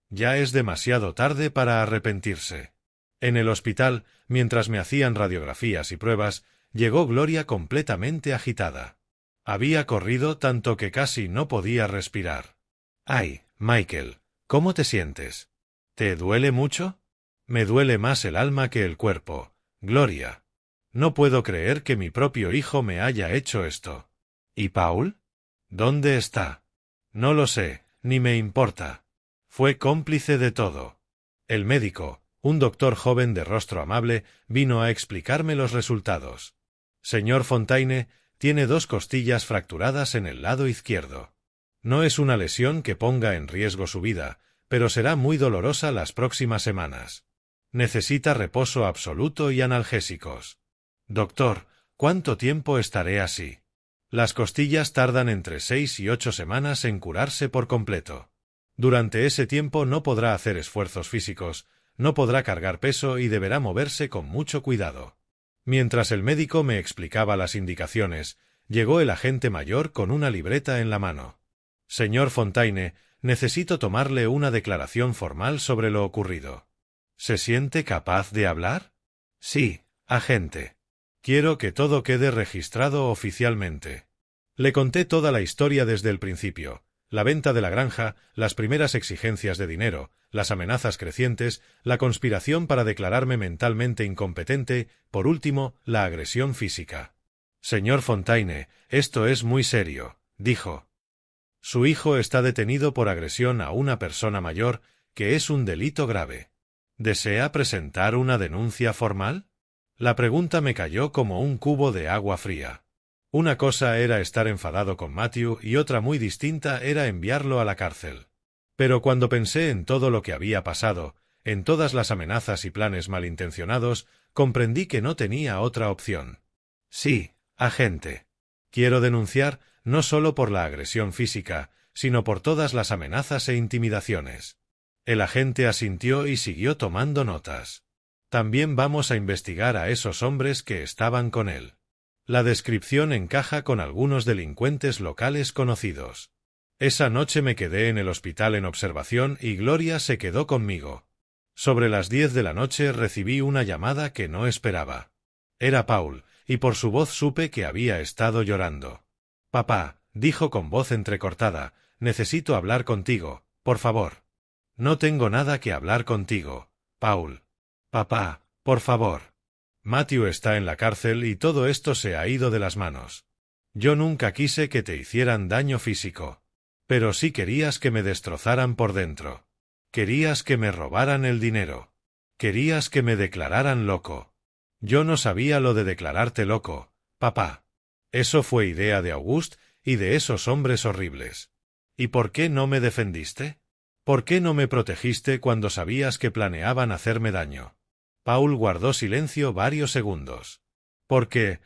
Ya es demasiado tarde para arrepentirse. En el hospital, mientras me hacían radiografías y pruebas, llegó Gloria completamente agitada. Había corrido tanto que casi no podía respirar. —Ay, Michael, ¿cómo te sientes? ¿Te duele mucho? —Me duele más el alma que el cuerpo, Gloria. No puedo creer que mi propio hijo me haya hecho esto. ¿Y Paul? ¿Dónde está? No lo sé, ni me importa. Fue cómplice de todo. El médico, un doctor joven de rostro amable, vino a explicarme los resultados. Señor Fontaine, tiene 2 costillas fracturadas en el lado izquierdo. No es una lesión que ponga en riesgo su vida, pero será muy dolorosa las próximas semanas. Necesita reposo absoluto y analgésicos. Doctor, ¿cuánto tiempo estaré así? Las costillas tardan entre 6 y 8 semanas en curarse por completo. Durante ese tiempo no podrá hacer esfuerzos físicos, no podrá cargar peso y deberá moverse con mucho cuidado. Mientras el médico me explicaba las indicaciones, llegó el agente mayor con una libreta en la mano. Señor Fontaine, necesito tomarle una declaración formal sobre lo ocurrido. ¿Se siente capaz de hablar? Sí, agente. Quiero que todo quede registrado oficialmente. Le conté toda la historia desde el principio. La venta de la granja, las primeras exigencias de dinero, las amenazas crecientes, la conspiración para declararme mentalmente incompetente, por último, la agresión física. Señor Fontaine, esto es muy serio, dijo. Su hijo está detenido por agresión a una persona mayor, que es un delito grave. ¿Desea presentar una denuncia formal? La pregunta me cayó como un cubo de agua fría. Una cosa era estar enfadado con Matthew y otra muy distinta era enviarlo a la cárcel. Pero cuando pensé en todo lo que había pasado, en todas las amenazas y planes malintencionados, comprendí que no tenía otra opción. Sí, agente. Quiero denunciar no solo por la agresión física, sino por todas las amenazas e intimidaciones. El agente asintió y siguió tomando notas. También vamos a investigar a esos hombres que estaban con él. La descripción encaja con algunos delincuentes locales conocidos. Esa noche me quedé en el hospital en observación y Gloria se quedó conmigo. Sobre las 10 de la noche recibí una llamada que no esperaba. Era Paul, y por su voz supe que había estado llorando. «Papá», dijo con voz entrecortada, «necesito hablar contigo, por favor». «No tengo nada que hablar contigo, Paul». «Papá, por favor». «Matthew está en la cárcel y todo esto se ha ido de las manos. Yo nunca quise que te hicieran daño físico. Pero sí querías que me destrozaran por dentro. Querías que me robaran el dinero. Querías que me declararan loco. Yo no sabía lo de declararte loco, papá. Eso fue idea de Auguste y de esos hombres horribles. ¿Y por qué no me defendiste? ¿Por qué no me protegiste cuando sabías que planeaban hacerme daño?» Paul guardó silencio varios segundos. Porque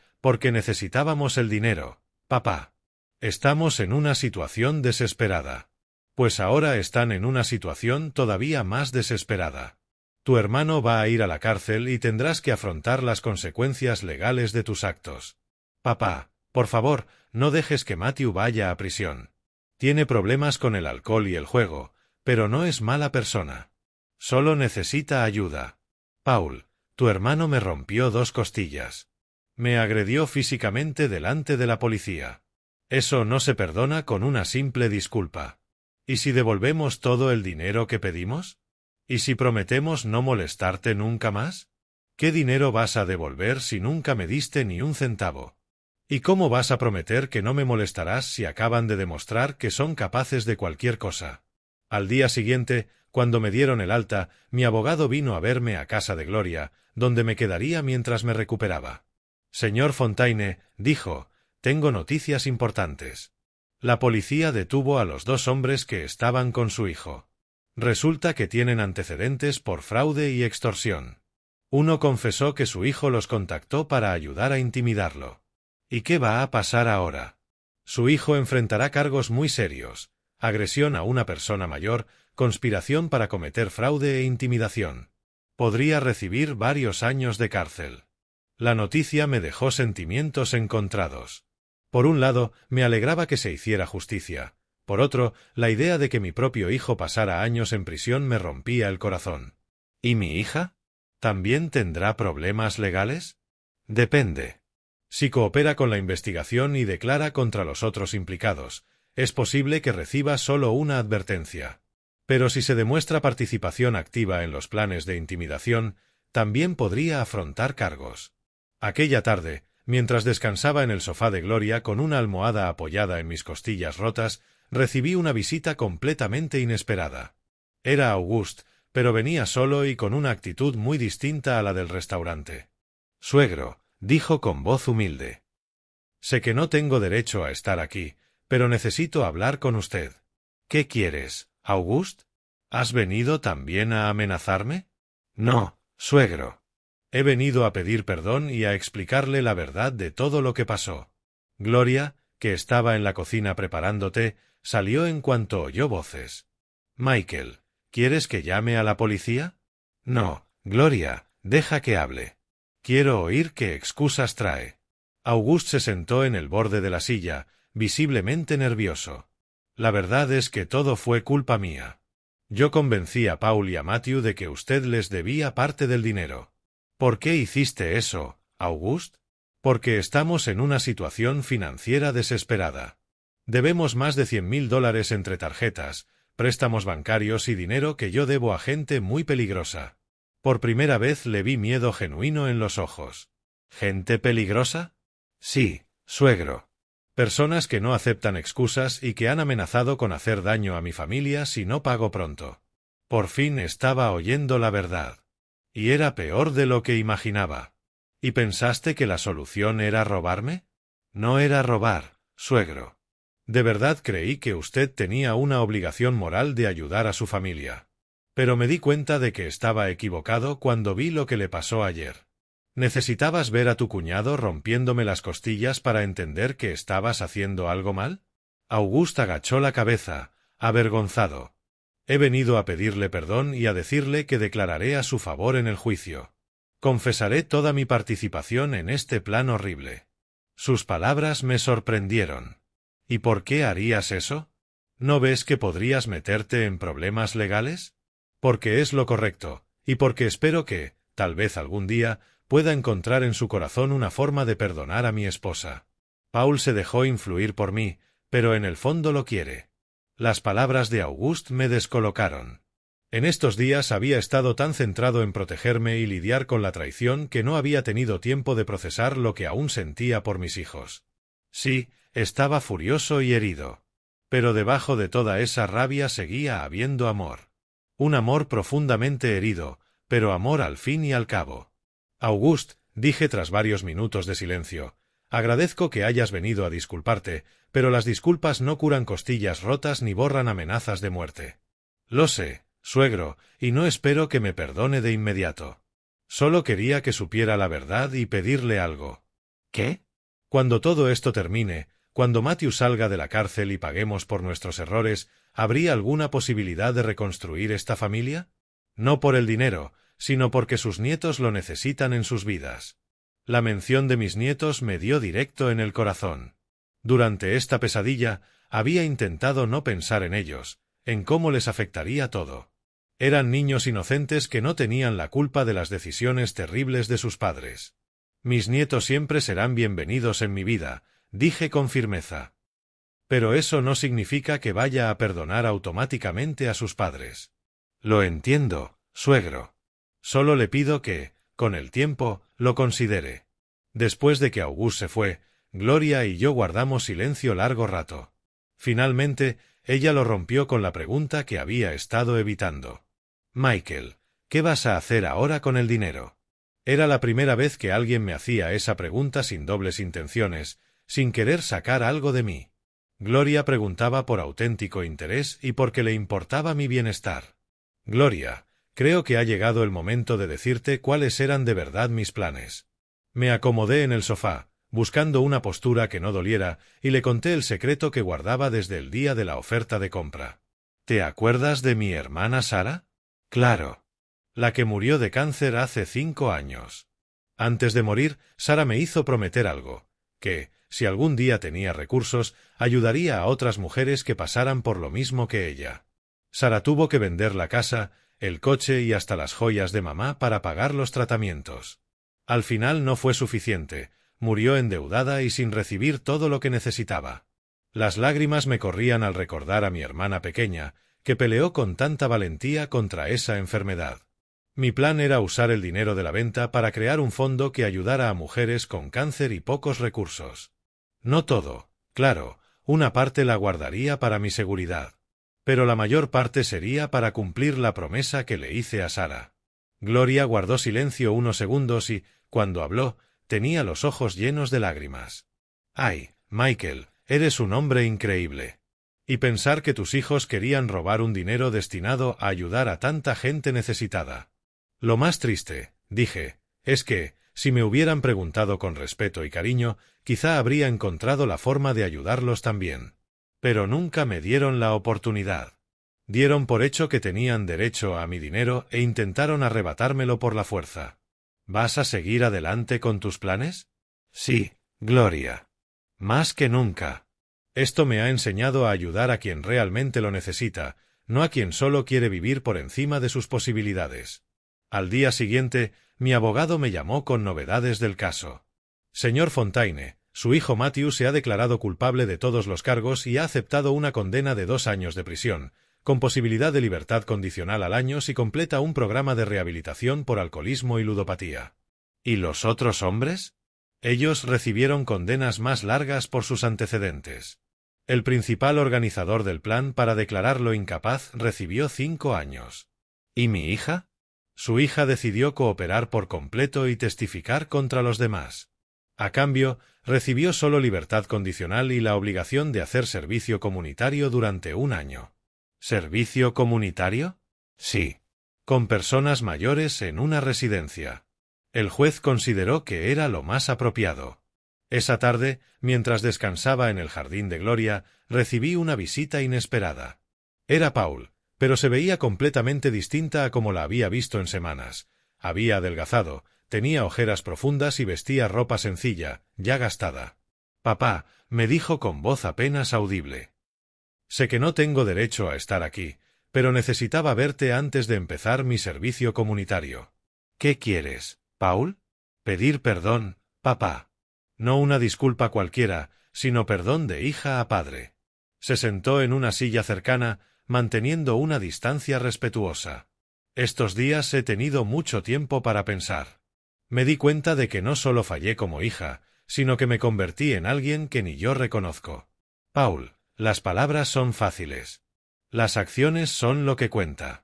necesitábamos el dinero, papá. Estamos en una situación desesperada. Pues ahora están en una situación todavía más desesperada. Tu hermano va a ir a la cárcel y tendrás que afrontar las consecuencias legales de tus actos. Papá, por favor, no dejes que Matthew vaya a prisión. Tiene problemas con el alcohol y el juego, pero no es mala persona. Solo necesita ayuda. Paul, tu hermano me rompió 2 costillas. Me agredió físicamente delante de la policía. Eso no se perdona con una simple disculpa. ¿Y si devolvemos todo el dinero que pedimos? ¿Y si prometemos no molestarte nunca más? ¿Qué dinero vas a devolver si nunca me diste ni un centavo? ¿Y cómo vas a prometer que no me molestarás si acaban de demostrar que son capaces de cualquier cosa? Al día siguiente, cuando me dieron el alta, mi abogado vino a verme a casa de Gloria, donde me quedaría mientras me recuperaba. «Señor Fontaine», dijo, «tengo noticias importantes. La policía detuvo a los 2 hombres que estaban con su hijo. Resulta que tienen antecedentes por fraude y extorsión. Uno confesó que su hijo los contactó para ayudar a intimidarlo. ¿Y qué va a pasar ahora? Su hijo enfrentará cargos muy serios: agresión a una persona mayor, conspiración para cometer fraude e intimidación. Podría recibir varios años de cárcel». La noticia me dejó sentimientos encontrados. Por un lado, me alegraba que se hiciera justicia. Por otro, la idea de que mi propio hijo pasara años en prisión me rompía el corazón. ¿Y mi hija? ¿También tendrá problemas legales? Depende. Si coopera con la investigación y declara contra los otros implicados, es posible que reciba solo una advertencia. Pero si se demuestra participación activa en los planes de intimidación, también podría afrontar cargos. Aquella tarde, mientras descansaba en el sofá de Gloria con una almohada apoyada en mis costillas rotas, recibí una visita completamente inesperada. Era Auguste, pero venía solo y con una actitud muy distinta a la del restaurante. «Suegro», dijo con voz humilde. «Sé que no tengo derecho a estar aquí, pero necesito hablar con usted». «¿Qué quieres, Auguste? ¿Has venido también a amenazarme?» «No, suegro. He venido a pedir perdón y a explicarle la verdad de todo lo que pasó». Gloria, que estaba en la cocina preparando té, salió en cuanto oyó voces. «Michael, ¿quieres que llame a la policía?» «No, Gloria, deja que hable. Quiero oír qué excusas trae». Auguste se sentó en el borde de la silla, visiblemente nervioso. «La verdad es que todo fue culpa mía. Yo convencí a Paul y a Matthew de que usted les debía parte del dinero». «¿Por qué hiciste eso, Auguste?» «Porque estamos en una situación financiera desesperada. Debemos más de $100,000 entre tarjetas, préstamos bancarios y dinero que yo debo a gente muy peligrosa». Por primera vez le vi miedo genuino en los ojos. ¿Gente peligrosa? Sí, suegro. Personas que no aceptan excusas y que han amenazado con hacer daño a mi familia si no pago pronto. Por fin estaba oyendo la verdad. Y era peor de lo que imaginaba. ¿Y pensaste que la solución era robarme? No era robar, suegro. De verdad creí que usted tenía una obligación moral de ayudar a su familia. Pero me di cuenta de que estaba equivocado cuando vi lo que le pasó ayer. ¿Necesitabas ver a tu cuñado rompiéndome las costillas para entender que estabas haciendo algo mal? Auguste agachó la cabeza, avergonzado. He venido a pedirle perdón y a decirle que declararé a su favor en el juicio. Confesaré toda mi participación en este plan horrible. Sus palabras me sorprendieron. ¿Y por qué harías eso? ¿No ves que podrías meterte en problemas legales? Porque es lo correcto, y porque espero que, tal vez algún día, pueda encontrar en su corazón una forma de perdonar a mi esposa. Paul se dejó influir por mí, pero en el fondo lo quiere. Las palabras de Auguste me descolocaron. En estos días había estado tan centrado en protegerme y lidiar con la traición que no había tenido tiempo de procesar lo que aún sentía por mis hijos. Sí, estaba furioso y herido. Pero debajo de toda esa rabia seguía habiendo amor. Un amor profundamente herido, pero amor al fin y al cabo. Auguste, dije tras varios minutos de silencio, agradezco que hayas venido a disculparte, pero las disculpas no curan costillas rotas ni borran amenazas de muerte. Lo sé, suegro, y no espero que me perdone de inmediato. Solo quería que supiera la verdad y pedirle algo. ¿Qué? Cuando todo esto termine, cuando Matthew salga de la cárcel y paguemos por nuestros errores, ¿habría alguna posibilidad de reconstruir esta familia? No por el dinero, sino porque sus nietos lo necesitan en sus vidas. La mención de mis nietos me dio directo en el corazón. Durante esta pesadilla, había intentado no pensar en ellos, en cómo les afectaría todo. Eran niños inocentes que no tenían la culpa de las decisiones terribles de sus padres. Mis nietos siempre serán bienvenidos en mi vida, dije con firmeza. Pero eso no significa que vaya a perdonar automáticamente a sus padres. Lo entiendo, suegro. Solo le pido que, con el tiempo, lo considere. Después de que Auguste se fue, Gloria y yo guardamos silencio largo rato. Finalmente, ella lo rompió con la pregunta que había estado evitando. Michael, ¿qué vas a hacer ahora con el dinero? Era la primera vez que alguien me hacía esa pregunta sin dobles intenciones, sin querer sacar algo de mí. Gloria preguntaba por auténtico interés y porque le importaba mi bienestar. Gloria, creo que ha llegado el momento de decirte cuáles eran de verdad mis planes. Me acomodé en el sofá, buscando una postura que no doliera, y le conté el secreto que guardaba desde el día de la oferta de compra. ¿Te acuerdas de mi hermana Sara? Claro. La que murió de cáncer hace 5 años. Antes de morir, Sara me hizo prometer algo, que, si algún día tenía recursos, ayudaría a otras mujeres que pasaran por lo mismo que ella. Sara tuvo que vender la casa, el coche y hasta las joyas de mamá para pagar los tratamientos. Al final no fue suficiente, murió endeudada y sin recibir todo lo que necesitaba. Las lágrimas me corrían al recordar a mi hermana pequeña, que peleó con tanta valentía contra esa enfermedad. Mi plan era usar el dinero de la venta para crear un fondo que ayudara a mujeres con cáncer y pocos recursos. No todo, claro, una parte la guardaría para mi seguridad. Pero la mayor parte sería para cumplir la promesa que le hice a Sara. Gloria guardó silencio unos segundos y, cuando habló, tenía los ojos llenos de lágrimas. «Ay, Michael, eres un hombre increíble. Y pensar que tus hijos querían robar un dinero destinado a ayudar a tanta gente necesitada. Lo más triste, dije, es que, si me hubieran preguntado con respeto y cariño, quizá habría encontrado la forma de ayudarlos también. Pero nunca me dieron la oportunidad. Dieron por hecho que tenían derecho a mi dinero e intentaron arrebatármelo por la fuerza. ¿Vas a seguir adelante con tus planes? Sí, Gloria. Más que nunca. Esto me ha enseñado a ayudar a quien realmente lo necesita, no a quien solo quiere vivir por encima de sus posibilidades. Al día siguiente, mi abogado me llamó con novedades del caso. Señor Fontaine, su hijo Matthew se ha declarado culpable de todos los cargos y ha aceptado una condena de 2 años de prisión, con posibilidad de libertad condicional al año si completa un programa de rehabilitación por alcoholismo y ludopatía. ¿Y los otros hombres? Ellos recibieron condenas más largas por sus antecedentes. El principal organizador del plan para declararlo incapaz recibió 5 años. ¿Y mi hija? Su hija decidió cooperar por completo y testificar contra los demás. A cambio, recibió solo libertad condicional y la obligación de hacer servicio comunitario durante 1 año. ¿Servicio comunitario? Sí. Con personas mayores en una residencia. El juez consideró que era lo más apropiado. Esa tarde, mientras descansaba en el jardín de Gloria, recibí una visita inesperada. Era Paul, pero se veía completamente distinta a como la había visto en semanas. Había adelgazado, tenía ojeras profundas y vestía ropa sencilla, ya gastada. Papá, me dijo con voz apenas audible. Sé que no tengo derecho a estar aquí, pero necesitaba verte antes de empezar mi servicio comunitario. ¿Qué quieres, Paul? Pedir perdón, papá. No una disculpa cualquiera, sino perdón de hija a padre. Se sentó en una silla cercana, manteniendo una distancia respetuosa. Estos días he tenido mucho tiempo para pensar. Me di cuenta de que no solo fallé como hija, sino que me convertí en alguien que ni yo reconozco. Paul, las palabras son fáciles. Las acciones son lo que cuenta.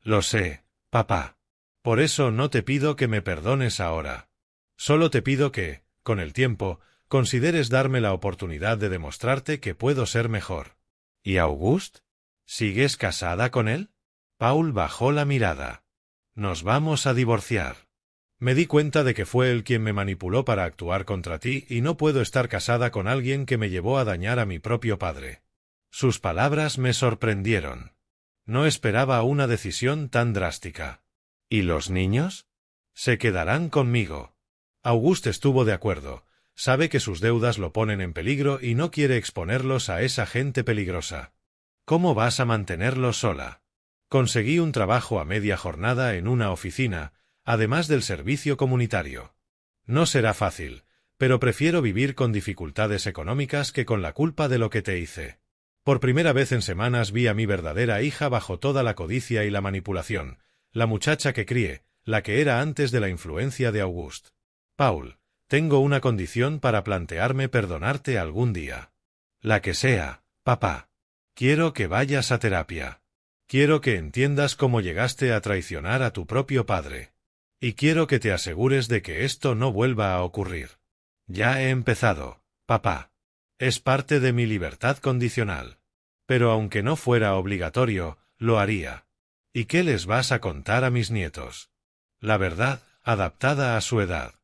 Lo sé, papá. Por eso no te pido que me perdones ahora. Solo te pido que, con el tiempo, consideres darme la oportunidad de demostrarte que puedo ser mejor. ¿Y August? ¿Sigues casada con él? Paul bajó la mirada. Nos vamos a divorciar. Me di cuenta de que fue él quien me manipuló para actuar contra ti y no puedo estar casada con alguien que me llevó a dañar a mi propio padre. Sus palabras me sorprendieron. No esperaba una decisión tan drástica. ¿Y los niños? Se quedarán conmigo. August estuvo de acuerdo. Sabe que sus deudas lo ponen en peligro y no quiere exponerlos a esa gente peligrosa. ¿Cómo vas a mantenerlos sola? Conseguí un trabajo a media jornada en una oficina, además del servicio comunitario. No será fácil, pero prefiero vivir con dificultades económicas que con la culpa de lo que te hice. Por primera vez en semanas vi a mi verdadera hija bajo toda la codicia y la manipulación, la muchacha que crié, la que era antes de la influencia de August. Paul, tengo una condición para plantearme perdonarte algún día. La que sea, papá. Quiero que vayas a terapia. Quiero que entiendas cómo llegaste a traicionar a tu propio padre. Y quiero que te asegures de que esto no vuelva a ocurrir. Ya he empezado, papá. Es parte de mi libertad condicional. Pero aunque no fuera obligatorio, lo haría. ¿Y qué les vas a contar a mis nietos? La verdad, adaptada a su edad.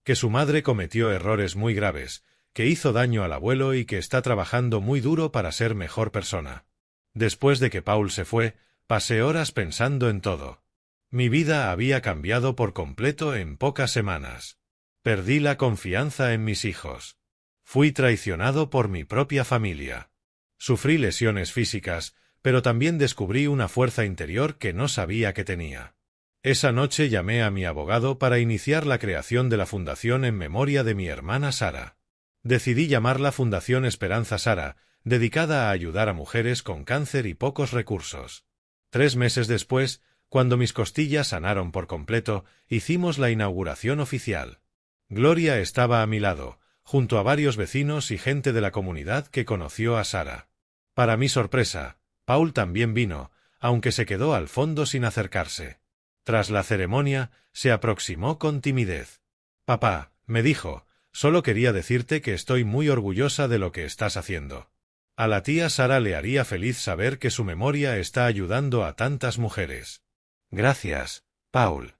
Que su madre cometió errores muy graves, que hizo daño al abuelo y que está trabajando muy duro para ser mejor persona. Después de que Paul se fue, pasé horas pensando en todo. Mi vida había cambiado por completo en pocas semanas. Perdí la confianza en mis hijos. Fui traicionado por mi propia familia. Sufrí lesiones físicas, pero también descubrí una fuerza interior que no sabía que tenía. Esa noche llamé a mi abogado para iniciar la creación de la fundación en memoria de mi hermana Sara. Decidí llamarla Fundación Esperanza Sara, dedicada a ayudar a mujeres con cáncer y pocos recursos. 3 meses después, cuando mis costillas sanaron por completo, hicimos la inauguración oficial. Gloria estaba a mi lado, junto a varios vecinos y gente de la comunidad que conoció a Sara. Para mi sorpresa, Paul también vino, aunque se quedó al fondo sin acercarse. Tras la ceremonia, se aproximó con timidez. «Papá», me dijo, «solo quería decirte que estoy muy orgullosa de lo que estás haciendo. A la tía Sara le haría feliz saber que su memoria está ayudando a tantas mujeres». «Gracias, Paul.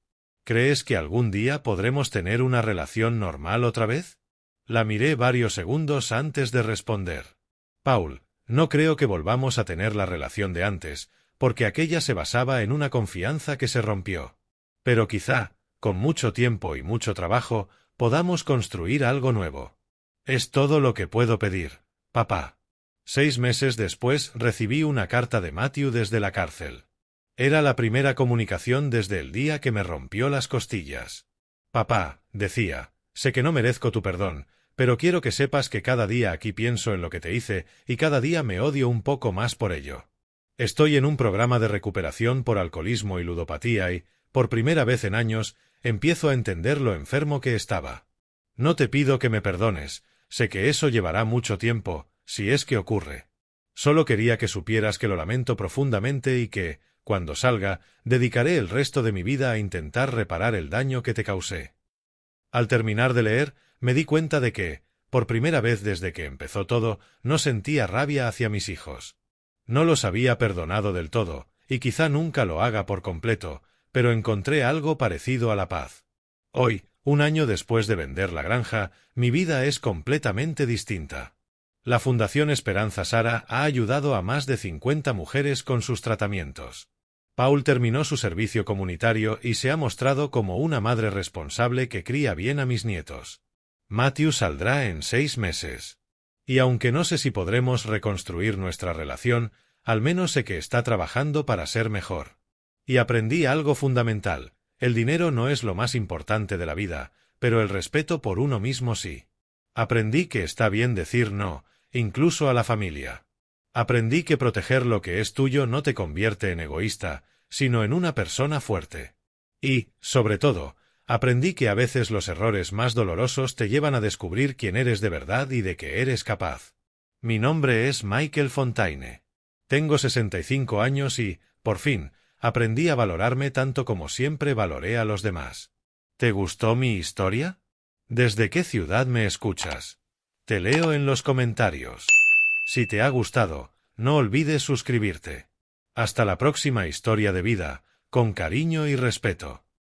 ¿Crees que algún día podremos tener una relación normal otra vez?» La miré varios segundos antes de responder. «Paul, no creo que volvamos a tener la relación de antes, porque aquella se basaba en una confianza que se rompió. Pero quizá, con mucho tiempo y mucho trabajo, podamos construir algo nuevo. Es todo lo que puedo pedir, papá». 6 meses después recibí una carta de Matthew desde la cárcel. Era la primera comunicación desde el día que me rompió las costillas. «Papá», decía, «sé que no merezco tu perdón, pero quiero que sepas que cada día aquí pienso en lo que te hice y cada día me odio un poco más por ello. Estoy en un programa de recuperación por alcoholismo y ludopatía y, por primera vez en años, empiezo a entender lo enfermo que estaba. No te pido que me perdones, sé que eso llevará mucho tiempo, si es que ocurre. Solo quería que supieras que lo lamento profundamente y que, cuando salga, dedicaré el resto de mi vida a intentar reparar el daño que te causé». Al terminar de leer, me di cuenta de que, por primera vez desde que empezó todo, no sentía rabia hacia mis hijos. No los había perdonado del todo, y quizá nunca lo haga por completo, pero encontré algo parecido a la paz. Hoy, 1 año después de vender la granja, mi vida es completamente distinta. La Fundación Esperanza Sara ha ayudado a más de 50 mujeres con sus tratamientos. Paul terminó su servicio comunitario y se ha mostrado como una madre responsable que cría bien a mis nietos. Matthew saldrá en 6 meses. Y aunque no sé si podremos reconstruir nuestra relación, al menos sé que está trabajando para ser mejor. Y aprendí algo fundamental: el dinero no es lo más importante de la vida, pero el respeto por uno mismo sí. Aprendí que está bien decir no, incluso a la familia. Aprendí que proteger lo que es tuyo no te convierte en egoísta, sino en una persona fuerte. Y, sobre todo, aprendí que a veces los errores más dolorosos te llevan a descubrir quién eres de verdad y de qué eres capaz. Mi nombre es Michael Fontaine. Tengo 65 años y, por fin, aprendí a valorarme tanto como siempre valoré a los demás. ¿Te gustó mi historia? ¿Desde qué ciudad me escuchas? Te leo en los comentarios. Si te ha gustado, no olvides suscribirte. Hasta la próxima historia de vida, con cariño y respeto.